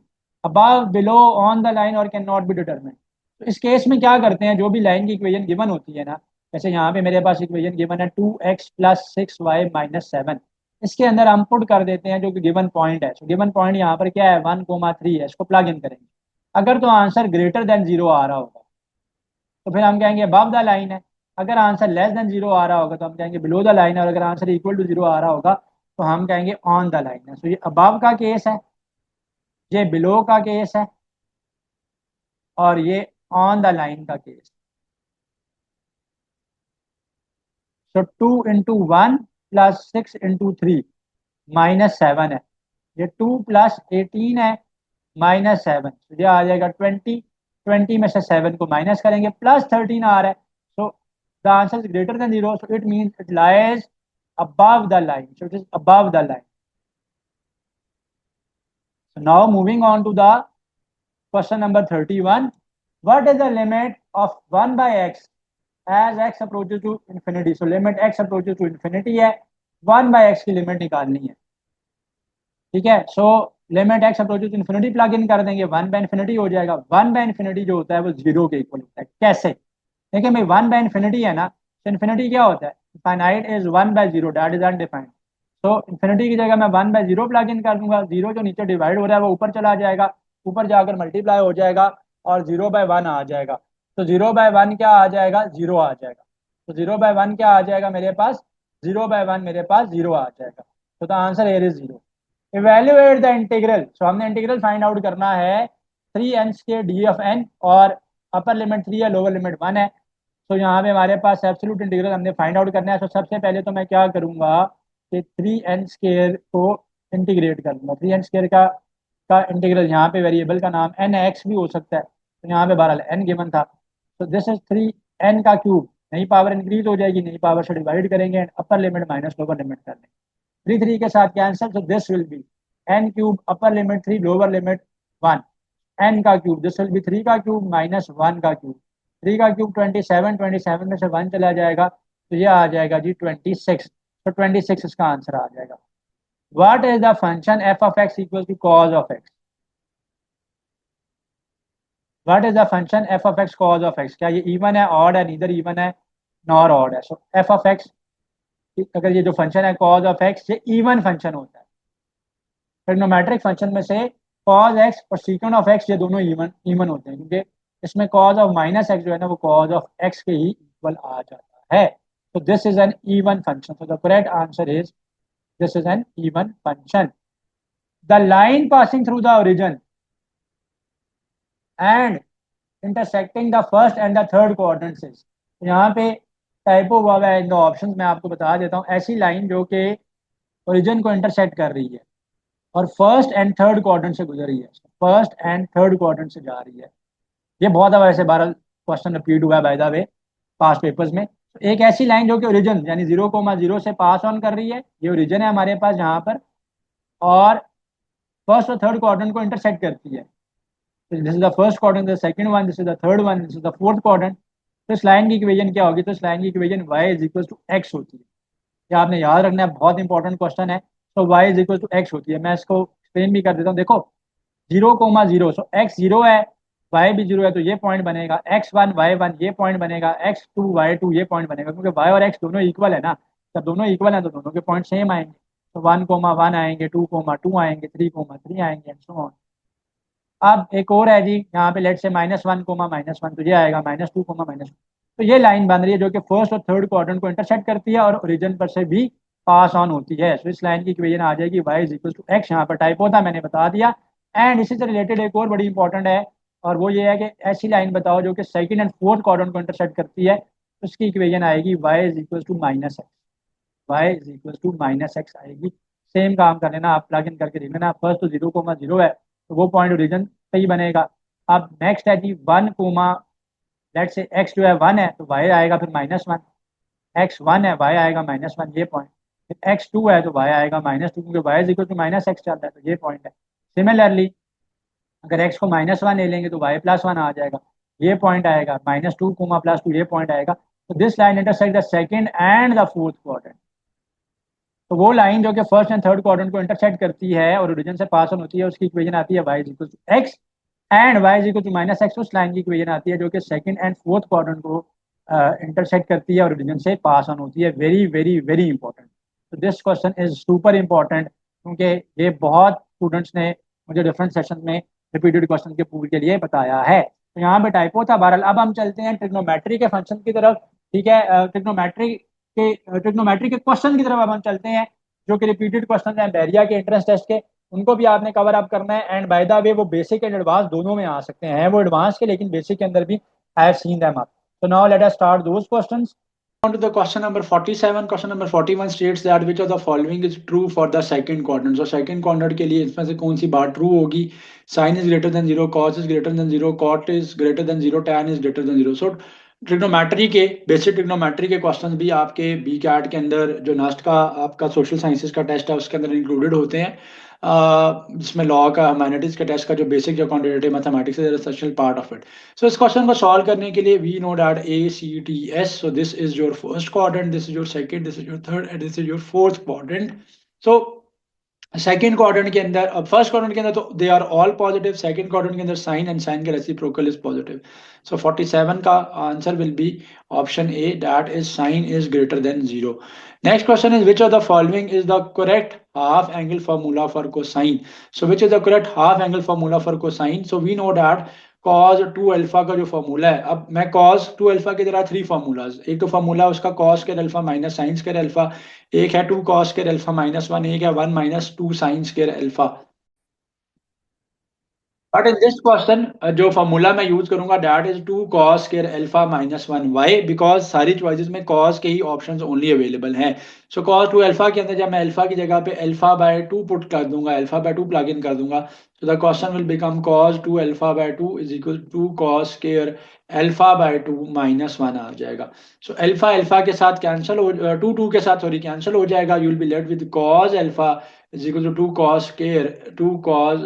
above, below, on the line or cannot be determined. तो इस case में क्या करते हैं, जो भी line की equation given होती है ना, जैसे यहाँ पे मेरे पास इक्वेशन गिवन है 2x प्लस 6y माइनस 7, इसके अंदर हम पुट कर देते हैं जो कि गिवन पॉइंट है. सो गिवन पॉइंट यहाँ पर क्या है, 1, 3 है, इसको प्लग इन करेंगे. अगर तो आंसर ग्रेटर देन 0 आ रहा होगा तो फिर हम कहेंगे अबव द लाइन है. अगर आंसर लेस देन 0 आ रहा होगा तो हम कहेंगे बिलो द लाइन है, और अगर आंसर इक्वल टू 0 आ रहा होगा तो हम कहेंगे ऑन द लाइन है. सो ये अबव का केस है, ये बिलो का केस है, और ये ऑन द लाइन का केस. सो 2 × 1 प्लस 6 × 3 माइनस 7 है, ये 2 प्लस 18 है माइनस 7, तो ये आ जाएगा 20. 20 में से 7 को माइनस करेंगे, प्लस 13 आ रहा है. So the answer is greater than 0, so it means it lies above the line, so it is above the line. So now moving on to the question number 31. What is the limit of 1/x as x approaches to infinity? So limit x approaches to infinity है, 1/x की limit निकालनी है, ठीक है. So limit x approaches to infinity plug in कर देंगे, 1/∞ हो जाएगा. 1/∞ जो होता है वो 0 के इक्वल होता है. कैसे, देखिए भाई 1/∞ है ना, तो इन्फिनिटी क्या होता है, finite is 1/0, that is undefined. तो इन्फिनिटी की जगह मैं 1/0 प्लग इन कर दूंगा, 0 जो नीचे डिवाइड हो रहा है वो ऊपर चला जाएगा, ऊपर जाकर मल्टीप्लाई हो जाएगा और 0/1 आ जाएगा. तो 0/1 क्या आ जाएगा, 0 आ जाएगा. तो 0/1 क्या आ जाएगा मेरे पास, 0/1 मेरे पास 0 आ जाएगा. तो the answer here is 0. Evaluate the integral, so हमने इंटीग्रल फाइंड आउट करना है 3n square D of n, और अपर लिमिट 3 है, लोअर लिमिट 1 है. तो यहाँ पे हमारे पास एब्सोल्यूट इंटीग्रल हमने फाइंड आउट करना है. तो सबसे पहले तो मैं क्या करूँगा कि 3n स्क्वायर को इंटीग्रेट कर लूँगा. 3n स्क्वायर का इंटीग्रल, यहाँ पे वेरिएबल का नाम nx भी हो सकता है, तो यहाँ पे बहरहाल n गिवन था. तो दिस इज 3n का क्यूब, नई पावर इंक्रीज हो जाएगी, नई पावर से डिवाइड करेंगे and upper limit minus lower limit कर लेंगे. 3 के साथ cancel, so this will B n cube upper limit 3 lower limit 1, n का क्यूब दिस विल बी 3 का क्यूब माइनस 1 का क्यूब, 3 का क्यूब 27, 27 में से 1 चला जाएगा तो ये आ जाएगा जी 26, तो 26 इसका आंसर आ जाएगा। What is the function f of x equal to cos of x? What is the function f of x cos of x? क्या ये इवन है, ऑड है? नीदर इवन है नॉर ऑड है। सो f ऑफ x, अगर ये जो function है cos ऑफ x, ये इवन फंक्शन होता है। ट्रिग्नोमेट्रिक फंक्शन में से cos x और secant ऑफ x ये दोनों इवन होते हैं, क्योंकि इसमें cos ऑफ माइनस x जो है ना वो cos ऑफ x के ही इक्वल आ जाता है। तो this is an even function, so the correct answer is this is an even function. The line passing through the origin and intersecting the first and the third coordinates is, यहाँ पे typo हुआ है in the options में, आपको बता देता हूँ। ऐसी लाइन जो कि ओरिजिन को इंटरसेक्ट कर रही है और फर्स्ट एंड थर्ड क्वाड्रेंट से गुजर रही है, फर्स्ट एंड थर्ड क्वाड्रेंट से जा रही है। ये बहुत दफा ऐसे 12 क्वेश्चन रिपीट हुआ है by the way pass papers में। तो एक ऐसी लाइन जो कि ओरिजिन यानी 0,0 से पास ऑन कर रही है, ये ओरिजिन है हमारे पास यहाँ पर, और फर्स्ट और थर्ड क्वाड्रेंट को इंटरसेक्ट करती है। This is the first quadrant, the second one, this is the third one, this is the fourth quadrant. तो इस लाइन की इक्वेशन क्या होगी? तो इस लाइन की equation y is equal to x होती है। ये आपने याद रखना है, बहुत इंपॉर्टेंट क्वेश्चन है। तो y is equal to x होती है। मैं इसको एक्सप्लेन भी कर देता हूँ। देखो 0,0, सो x 0 है, y भी 0 है, तो ये पॉइंट बनेगा x1 y1, ये पॉइंट बनेगा x2 y2, ये पॉइंट बनेगा, क्योंकि y और x दोनों इक्वल है ना। जब दोनों इक्वल है तो दोनों के पॉइंट सेम आएंगे। तो 1,1 आएंगे, 2,2 आएंगे, 3,3 आएंगे एंड सो ऑन। अब एक और है जी, यहाँ पे लेट से -1, तो ये आएगा -2, -1। तो ये लाइन बन रही है जो कि फर्स्ट और थर्ड क्वाड्रेंट को इंटरसेक्ट करती है और ओरिजिन पर से भी पास ऑन होती है। तो इस लाइन की इक्वेशन आ जाएगी y is equal to x। यहाँ पर टाइप होता मैंने बता दिया। एंड इसी से रिलेटेड एक और बड़ी इंपॉर्टेंट है, और वो ये है कि ऐसी लाइन बताओ जो कि सेकंड एंड फोर्थ क्वाड्रेंट को इंटरसेक्ट करती है, तो उसकी इक्वेशन आएगी y is equal to minus x. Y is equal to minus x आएगी। सेम काम कर लेना, आप प्लग इन करके देख लेना। फर्स्ट तो 0,0 है तो वो पॉइंट ओरिजिन पे ही बनेगा। अब नेक्स्ट है जी 1, लेट से x जो है 1 है तो y आएगा फिर -1, x1 है y आएगा -1, ये पॉइंट। फिर x2 है तो y आएगा -2, क्योंकि y is equal to minus x चल रहा है, तो ये पॉइंट है। सिमिलरली अगर x को -1 ले लेंगे तो y +1 आ जाएगा, ये पॉइंट आएगा। -2, +2, ये पॉइंट आएगा। तो this line intersect the second and the fourth quadrant. तो वो लाइन जो कि फर्स्ट एंड थर्ड क्वाड्रेंट को इंटरसेक्ट करती है और ओरिजिन से पास ऑन होती है, उसकी इक्वेशन आती है y is equal to x, and y is equal to -x। उस लाइन की इक्वेशन आती है जो कि सेकंड एंड फोर्थ क्वाड्रेंट को इंटरसेक्ट करती है और ओरिजिन से पास ऑन होती है। Very very very important. तो this question is super important, क्योंकि ये बहुत स्टूडेंट्स ने मुझे डिफरेंट सेशन में रिपीटेड क्वेश्चन के पूल के लिए बताया है। तो यहाँ पे टाइपो था। बहरहाल अब हम चलते हैं ट्रिग्नोमेट्री के फंक्शन की तरफ। ठीक है, ट्रिग्नोमेट्री के क्वेश्चन की तरफ अब हम चलते हैं, जो कि रिपीटेड क्वेश्चन हैं बैरिया के एंट्रेंस टेस्ट के। उनको भी आपने कवर अप करना है। एंड बाय द वे वो बेसिक एंड एडवांस दोनों में आ सकते हैं, वो एडवांस के लेकिन बेसिक के अंदर भी I have seen them up. So now let us start those questions. On to the question number 47. Question number 41 states that which of the following is true for the second quadrant. So second quadrant के लिए इसमें से कौन सी बात true होगी? Sin is greater than 0, cos is greater than 0, cot is greater than 0, tan is greater than 0. So trigonometry के basic trigonometry के question भी आपके बी कैट के अंदर, जो नेक्स्ट का आपका सोशल साइंसेज का टेस्ट है उसके अंदर इंक्लूडेड होते हैं, जिसमें लॉ का, ह्यूमैनिटीज के टेस्ट का जो बेसिक जो क्वांटिटेटिव मैथमेटिक्स है, essential part of it. So इस क्वेश्चन को सॉल्व करने के लिए we know that ACTS, so this is your first quadrant, this is your second, this is your third and this is your fourth quadrant. So second quadrant के अंदर, अब first quadrant के अंदर तो they are all positive, second quadrant के अंदर sine and sine का reciprocal is positive. सो 47 का answer will be option A, that is sine is greater than 0। Next question is which of the following is the correct half angle formula for cosine. So which is the correct half angle formula for cosine. So we know that cos 2 alpha का जो formula है, अब मैं cos 2 alpha की तरह 3 formulas, एक तो formula उसका cos square alpha minus sine square alpha, एक है 2 cos स्क्वायर अल्फा -1, एक है 1 - 2 sine square alpha. But in this question जो फॉर्मूला मैं यूज करूंगा that is 2 cos square alpha -1। Why? Because सारी चॉइसेस में cos के ही ऑप्शंस ओनली अवेलेबल हैं। सो cos 2 अल्फा के अंदर जब मैं अल्फा की जगह पे अल्फा बाय 2 पुट कर दूंगा, अल्फा बाय 2 प्लग इन कर दूंगा, so the question will become cos 2 alpha by 2 is equal to cos square alpha by 2 minus 1 आ जाएगा। सो अल्फा अल्फा के साथ कैंसिल हो, 2 2 के साथ सॉरी कैंसिल हो जाएगा, you will be left with cos alpha is equal to 2 cos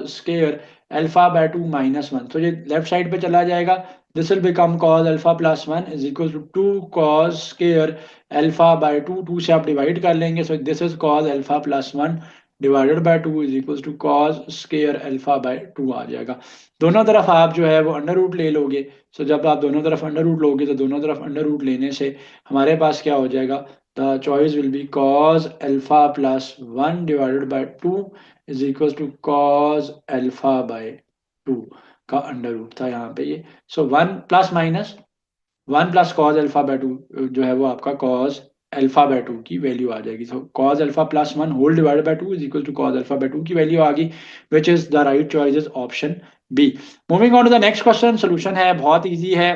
square alpha by 2 minus 1। तो ये लेफ्ट साइड पे चला जाएगा, this will become cos alpha plus 1 is equal to 2 cos square alpha by 2, 2 से आप divide कर लेंगे, so this is cos alpha plus 1 divided by 2 is equal to cos square alpha by 2 आ जाएगा। दोनों तरफ आप जो है वो अंडर रूट ले लोगे, सो जब आप दोनों तरफ अंडर रूट लोगे तो दोनों तरफ अंडर रूट लेने से हमारे पास क्या हो जाएगा, the choice will be cos alpha plus 1 divided by 2 is equal to cos alpha by 2 का अंडर रूट था यहाँ पे ये। So 1 plus minus 1 plus cos alpha by 2 जो है वो आपका कॉज अल्फा बाय 2 की वैल्यू आ जाएगी। So cos alpha plus 1 whole divided by 2 is equal to cos alpha by 2 की वैल्यू आ गई, which is the right choice is option B. Moving on to the next question, solution है बहुत easy है,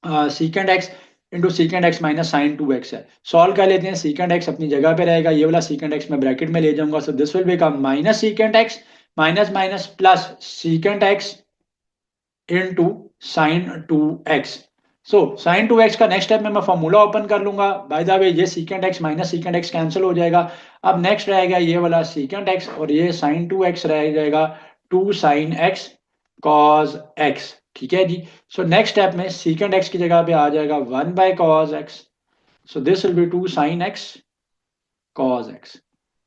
sec x into sec x minus sine 2x है। Solve कर लेते हैं, सीकेंड एक्स अपनी जगह पे रहेगा, ये वाला सीकेंड एक्स मैं ब्रैकेट में ले जाऊंगा, सो this will become minus सीकेंड x minus minus plus सीकेंड x into sine 2x। So sine 2x का नेक्स्ट स्टेप में मैं फॉर्मूला ओपन कर लूंगा, बाय द वे ये सीकेंड एक्स माइनस सीकेंड एक्स कैंसिल हो जाएगा। अब नेक्स्ट रहेगा ये वाला सीकेंड एक्स और ये साइन 2x रह जाएगा 2 साइन एक्स कॉज एक्स, ठीक है जी। सो नेक्स्ट स्टेप में सीकेंड एक्स की जगह पे आ जाएगा 1 by cos x, so this will be 2 sine x cos x.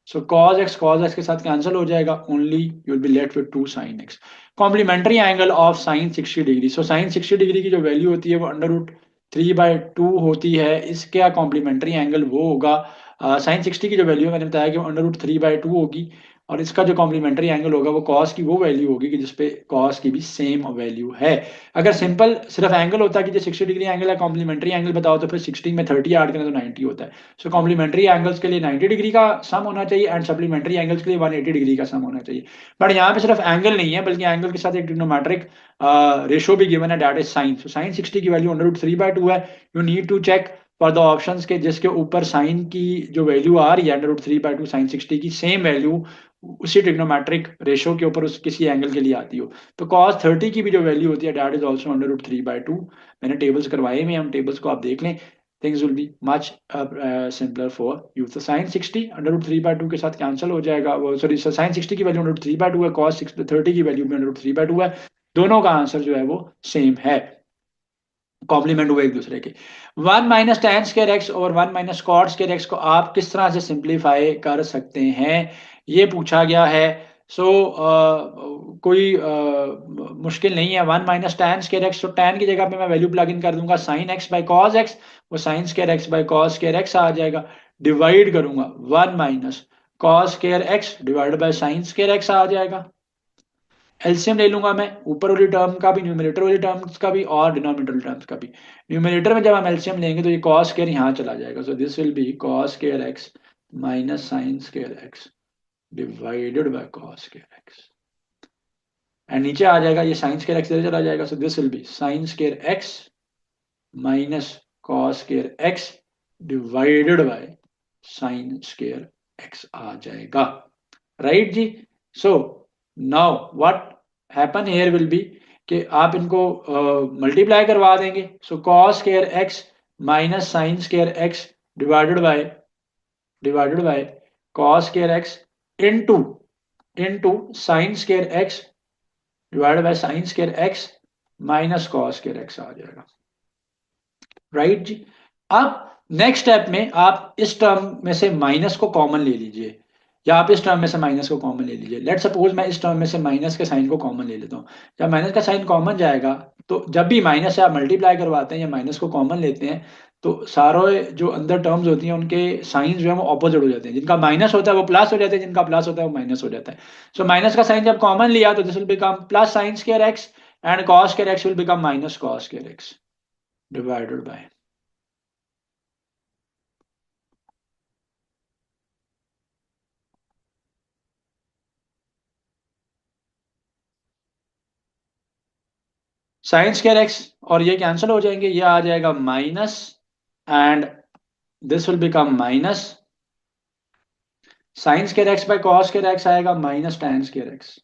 So cos x के साथ कैंसिल हो जाएगा, only you will be left with 2 sin x। Complementary angle of sine 60 degree, so sine 60 degree की जो value होती है वो under root 3/2 होती है, इसका कॉम्प्लीमेंट्री एंगल वो होगा, साइन 60 की जो वैल्यू है मैंने बताया कि वो अंडर रूट 3/2 होगी, और इसका जो कॉम्प्लीमेंट्री एंगल होगा वो कॉस की वो वैल्यू होगी कि जिसपे कॉस की भी सेम वैल्यू है। अगर सिंपल सिर्फ एंगल होता कि जो 60 डिग्री एंगल है कॉम्प्लीमेंट्री एंगल बताओ तो फिर 60 में 30 ऐड करें तो 90 होता है। सो कॉम्प्लीमेंट्री एंगल्स के लिए 90 डिग्री का सम होना चाहिए एंड सप्लीमेंट्री एंगल्स के लिए 180 डिग्री का सम होना चाहिए। बट यहाँ पे सिर्फ एंगल नहीं है बल्कि एंगल के साथ एक ट्रिग्नोमेट्रिक रेशो भी गिवन है, that is sine. So sine 60 की वैल्यू अंडर रूट 3/2 है, you need to check for the options के जिसके ऊपर साइन की जो वैल्यू आ रही है अंडर रूट 3/2 साइन 60 की सेम वैल्यू उसी ट्रिग्नोमेट्रिक रेशो के ऊपर उस किसी एंगल के लिए आती हो। तो cos 30 की भी जो वैल्यू होती है that is also under root 3/2। मैंने टेबल्स करवाए में, हम टेबल्स को आप देख लें, things will be much simpler for you. तो साइन 60 अंडर रूट 3/2 के साथ कैंसिल हो जाएगा, वो सॉरी साइन 60 की वैल्यू अंडर रूट 3/2 है, cos 30 की वैल्यू भी अंडर रूट 3/2 है, दोनों का आंसर जो है वो सेम है, कॉम्प्लीमेंट हुए एक दूसरे के। 1 माइनस टेन स्केयर एक्स और 1 माइनस कॉट स्केयर एक्स को आप किस तरह से सिंप्लीफाई कर सकते हैं, ये पूछा गया है। सो कोई मुश्किल नहीं है, 1 माइनस टेन स्केयर एक्स, तो टेन की जगह पे मैं वैल्यू प्लग इन कर दूंगा sine x by cos x, वो sine square x by cos square x आ जाएगा, डिवाइड करूंगा 1 minus cos square x divide by sine square x आ जाएगा। एलसीएम ले लूंगा मैं ऊपर वाली टर्म का भी, न्यूमरेटर वाली टर्म्स का भी और डिनोमिनेटर वाली टर्म्स का भी। न्यूमरेटर में जब हम एलसीएम लेंगे तो ये कॉस स्क्वायर यहाँ चला जाएगा, so this will B cos square x minus sine square x divided by cos square x, and नीचे आ जाएगा ये साइन स्क्वायर एक्स इधर चला जाएगा, so this will be sine square x minus cos square x divided by sine square x आ जाएगा, right जी। So now what happen here will be कि आप इनको मल्टीप्लाई करवा देंगे, so cos square x minus sine square x divided by cos square x into into sine square x divided by sine square x minus cos square x आ जाएगा, right जी। अब next step में आप इस term में से minus को कॉमन ले लीजिए, या आप इस टर्म में से माइनस को कॉमन ले लीजिए। लेट सपोज मैं इस टर्म में से माइनस के साइन को कॉमन ले लेता हूँ, जब माइनस का साइन कॉमन जाएगा तो जब भी माइनस से आप मल्टीप्लाई करवाते हैं या माइनस को कॉमन लेते हैं तो सारे जो अंदर टर्म्स होती हैं उनके साइन जो है वो ऑपोजिट हो जाते हैं, जिनका माइनस होता है वो प्लस हो जाते हैं, जिनका प्लस होता है वो माइनस हो जाता है। सो माइनस का साइन जब कॉमन लिया तो this will become plus sine square x and cos square x will become minus cos square x divided by sine square x, और ये कैंसिल हो जाएंगे, ये आ जाएगा minus and this will become minus sine square x by cos square x आएगा minus tan square x,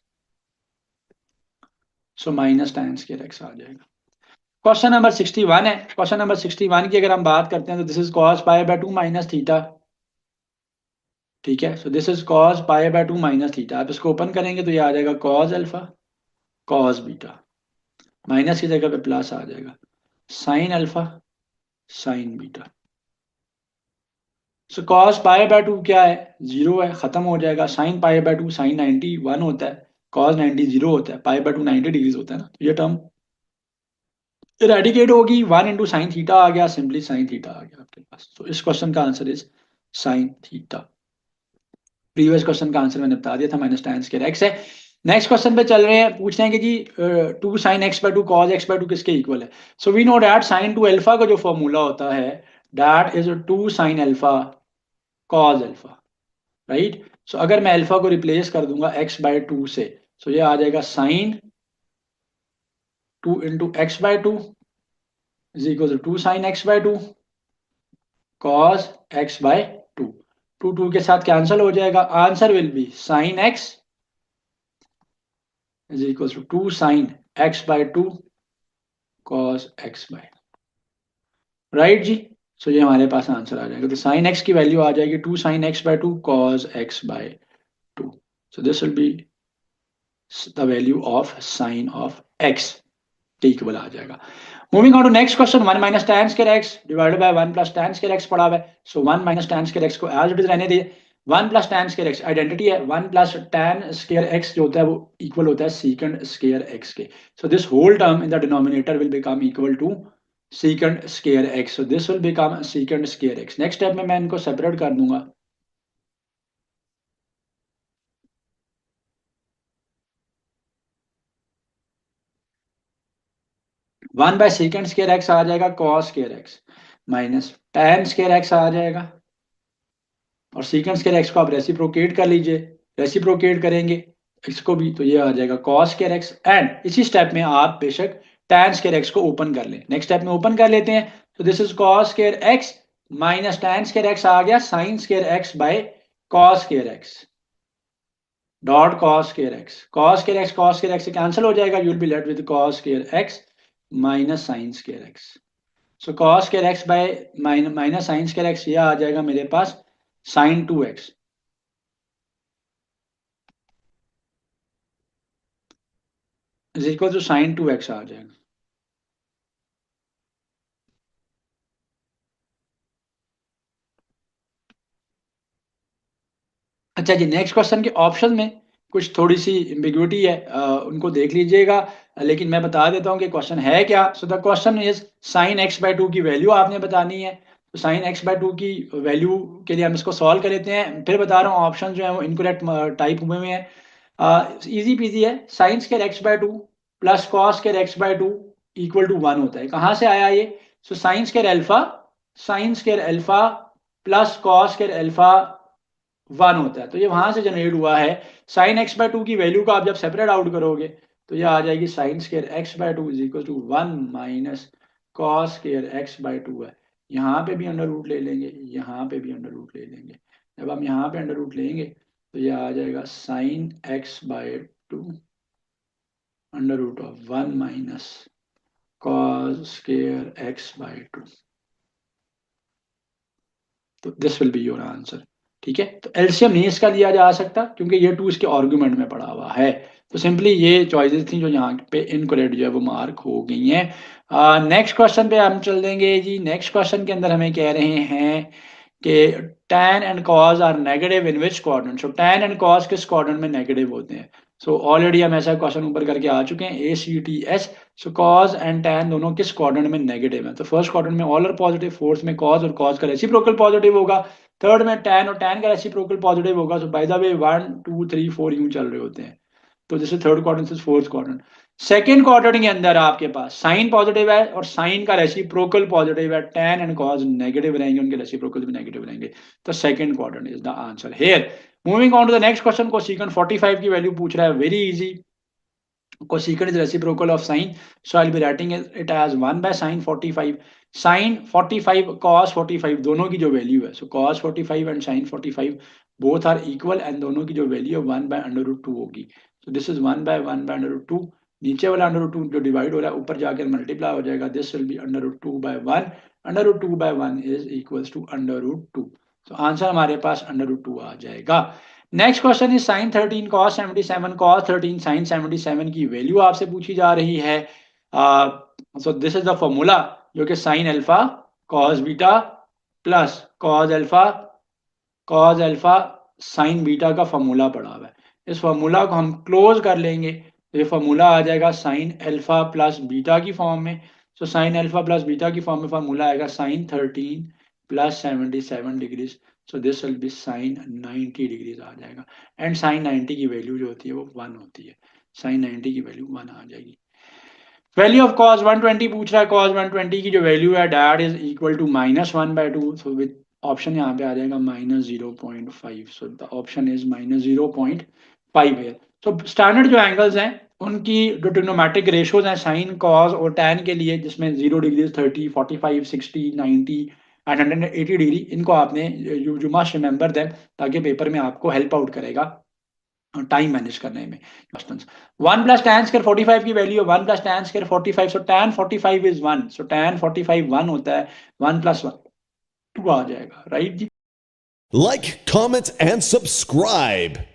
so minus tan square x आ जाएगा। क्वेश्चन नंबर 61 है। क्वेश्चन नंबर 61 की अगर हम बात करते हैं तो this is cos pi by 2 minus theta, ठीक है। So this is cos pi by 2 minus theta. आप इसको ओपन करेंगे तो ये आ जाएगा cos alpha cos beta, minus की जगह पे प्लस आ जाएगा sin alpha sin beta. So cos pi by 2 क्या है, जीरो है, खत्म हो जाएगा। sin पाई बाय 2 sin 90 1 होता है, cos 90 जीरो होता है, पाई बाय 2 90 डिग्रीज होता है ना, तो ये टर्म इरेडिकेट होगी। 1 इंटू साइन थीटा आ गया, सिंपली साइन थीटा आ गया आपके पास। तो इस क्वेश्चन का answer is sine theta. Previous question का आंसर मैंने बता दिया था, माइनस tan स्क्वायर एक्स है। नेक्स्ट क्वेश्चन पे चल रहे हैं, पूछ रहे हैं कि जी 2 sin x by 2 cos x by 2 किसके इक्वल है। So we know that sin 2 alpha का जो फॉर्मूला होता है that is 2 sin alpha cos alpha, right. So अगर मैं अल्फा को रिप्लेस कर दूंगा x बाय 2 से, सो ये आ जाएगा sin 2 into x by 2 is equal to 2 sin x by 2 cos x by 2। 2 के साथ कैंसिल हो जाएगा, answer will be sin x is equal to 2 sin x by 2 cos x by, right जी। So ये हमारे पास आंसर आ जाएगा। तो sin x की वैल्यू आ जाएगी 2 sin x by 2 cos x by 2। So this will be the value of sin of x के इक्वल आ जाएगा। Moving on to next question, 1 minus tan square x divided by 1 plus tan square x पड़ा हुआ है। So 1 minus tan square x को as it is रहने दिए। 1 plus tan square x identity है, 1 प्लस tan स्क्वायर x जो होता है वो इक्वल होता है secant स्क्वायर x के। So this whole term in the denominator will become equal to secant square x। So this will become secant square x। Next step में मैं इनको सेपरेट कर दूंगा। 1 बाय secant स्क्वायर x आ जाएगा cos square x minus tan square x आ जाएगा, और सीकेंड स्क्वायर एक्स को आप रेसिप्रोकेट कर लीजिए, रेसिप्रोकेट करेंगे एक्स को भी तो ये आ जाएगा cos स्क्वायर एक्स। एंड इसी स्टेप में आप बेशक tan स्क्वायर एक्स को ओपन कर लें। नेक्स्ट स्टेप में ओपन कर लेते हैं, तो this is cos square x minus tan square x आ गया sin square x by cos square x dot cos square x. cos square x cos square x से कैंसिल हो जाएगा, you will be left with cos square x minus sin square x. So cos square x by minus sin square x ये आ जाएगा मेरे पास sin 2x is equal to sin 2x आ जाएगा। अच्छा जी, नेक्स्ट क्वेश्चन के ऑप्शन में कुछ थोड़ी सी एम्बिग्युइटी है, उनको देख लीजिएगा, लेकिन मैं बता देता हूँ कि क्वेश्चन है क्या। So the question is sin x by 2 की वैल्यू आपने बतानी है। तो sin x बाय 2 की वैल्यू के लिए हम इसको सॉल्व कर लेते हैं। फिर बता रहा हूँ ऑप्शन जो है वो इनकरेक्ट टाइप हुए हैं। इजी पीजी है, sine square x by 2 plus cos square x by 2 equal to 1 होता है। कहाँ से आया ये, so sine square alpha plus cos square alpha 1 होता है, तो ये वहां से जनरेट हुआ है। साइन एक्स बाय 2 की वैल्यू को आप जब सेपरेट आउट करोगे तो ये आ जाएगी sine square x by 2 is equal to 1 minus cos square x by 2 है। यहाँ पे भी अंडर रूट ले लेंगे, यहाँ पे भी अंडर रूट ले लेंगे। जब हम यहाँ पे अंडर रूट लेंगे तो ये आ जाएगा sine x by 2 under root of 1 minus cos square x by 2। तो this will be your answer, ठीक है। तो एलसीएम नहीं इसका लिया जा सकता क्योंकि ये 2 इसके आर्गुमेंट में पड़ा हुआ है। तो सिंपली ये चॉइसेस थी जो यहाँ पे इनकरेक्ट जो है वो मार्क हो गई हैं। नेक्स्ट क्वेश्चन पे हम चल देंगे जी। नेक्स्ट क्वेश्चन के अंदर हमें कह रहे हैं कि tan and cos are negative in which quadrant. So tan and cos किस क्वाड्रेंट में नेगेटिव होते हैं। सो ऑलरेडी हम ऐसा क्वेश्चन ऊपर करके आ चुके हैं, ACTS। So cos and tan दोनों किस क्वाड्रेंट में नेगेटिव है। तो फर्स्ट क्वाड्रेंट में ऑल आर पॉजिटिव, फोर्थ में cos और cos का रेसिप्रोकल पॉजिटिव होगा, थर्ड में tan और tan का रेसिप्रोकल पॉजिटिव होगा। सो बाय द वे 1 2 3 4 यूं चल रहे होते हैं। तो जैसे थर्ड क्वाड्रेंट से फोर्थ क्वाड्रेंट। सेकेंड क्वाड्रेंट के अंदर आपके पास साइन पॉजिटिव है और साइन का रेसिप्रोकल पॉजिटिव है, tan एंड cos नेगेटिव रहेंगे, उनके रेसिप्रोकल भी नेगेटिव रहेंगे। तो second quadrant is the answer here. Moving on to the next question, cosecant 45 की वैल्यू पूछ रहा है, very easy. cosecant is reciprocal of sine, so I'll be writing it as 1 by sine 45. Sine 45 cos 45 दोनों की जो value है, so cos 45 and sin 45 both are equal and दोनों की जो वैल्यू है 1 by under root 2 होगी. So this is 1 by under root 2. नीचे वाला under root 2 जो डिवाइड हो रहा है ऊपर जाकर मल्टीप्लाई हो जाएगा. This will be under root 2 by 1. Under root 2 by 1 is equals to under root 2. So answer हमारे पास under root 2 आ जाएगा. Next question is sine 13 cos 77 cos 13 sine 77 की वैल्यू आपसे पूछी जा रही है. So this is the formula जो कि sine alpha cos beta plus cos alpha sine beta का फॉर्मूला पड़ा हुआ है. इस फॉर्मूला को हम क्लोज कर लेंगे तो ये फॉर्मूला आ जाएगा साइन अल्फा प्लस बीटा की फॉर्म में. So sine alpha plus beta की फॉर्म में फॉर्मूला आएगा sine 13 plus 77 degrees. So this will be sine 90 degrees आ जाएगा. एंड साइन 90 की वैल्यू जो होती है वो 1 होती है. साइन 90 की वैल्यू 1 आ जाएगी. वैल्यू ऑफ cos 120 पूछ रहा है. cos 120 की जो वैल्यू है that is equal to -1/2. So with option यहाँ पे आ जाएगा -0.5. सो द ऑप्शन इज -0.5 है. तो स्टैंडर्ड जो एंगल्स हैं उनकी जो ट्रिग्नोमेट्रिक रेशियोज हैं साइन कॉस और टैन के लिए, जिसमें 0 डिग्री 30 45 60 90 एंड 180 डिग्री, इनको आपने यू मस्ट रिमेंबर देम ताकि पेपर में आपको हेल्प आउट करेगा टाइम मैनेज करने में. 1 प्लस tan स्क्वायर 45 की value 1 plus tan square 45. So tan 45 is 1. So tan 45 1 होता है. 1 प्लस 1 2 आ जाएगा. राइट जी. Like, comment, and subscribe.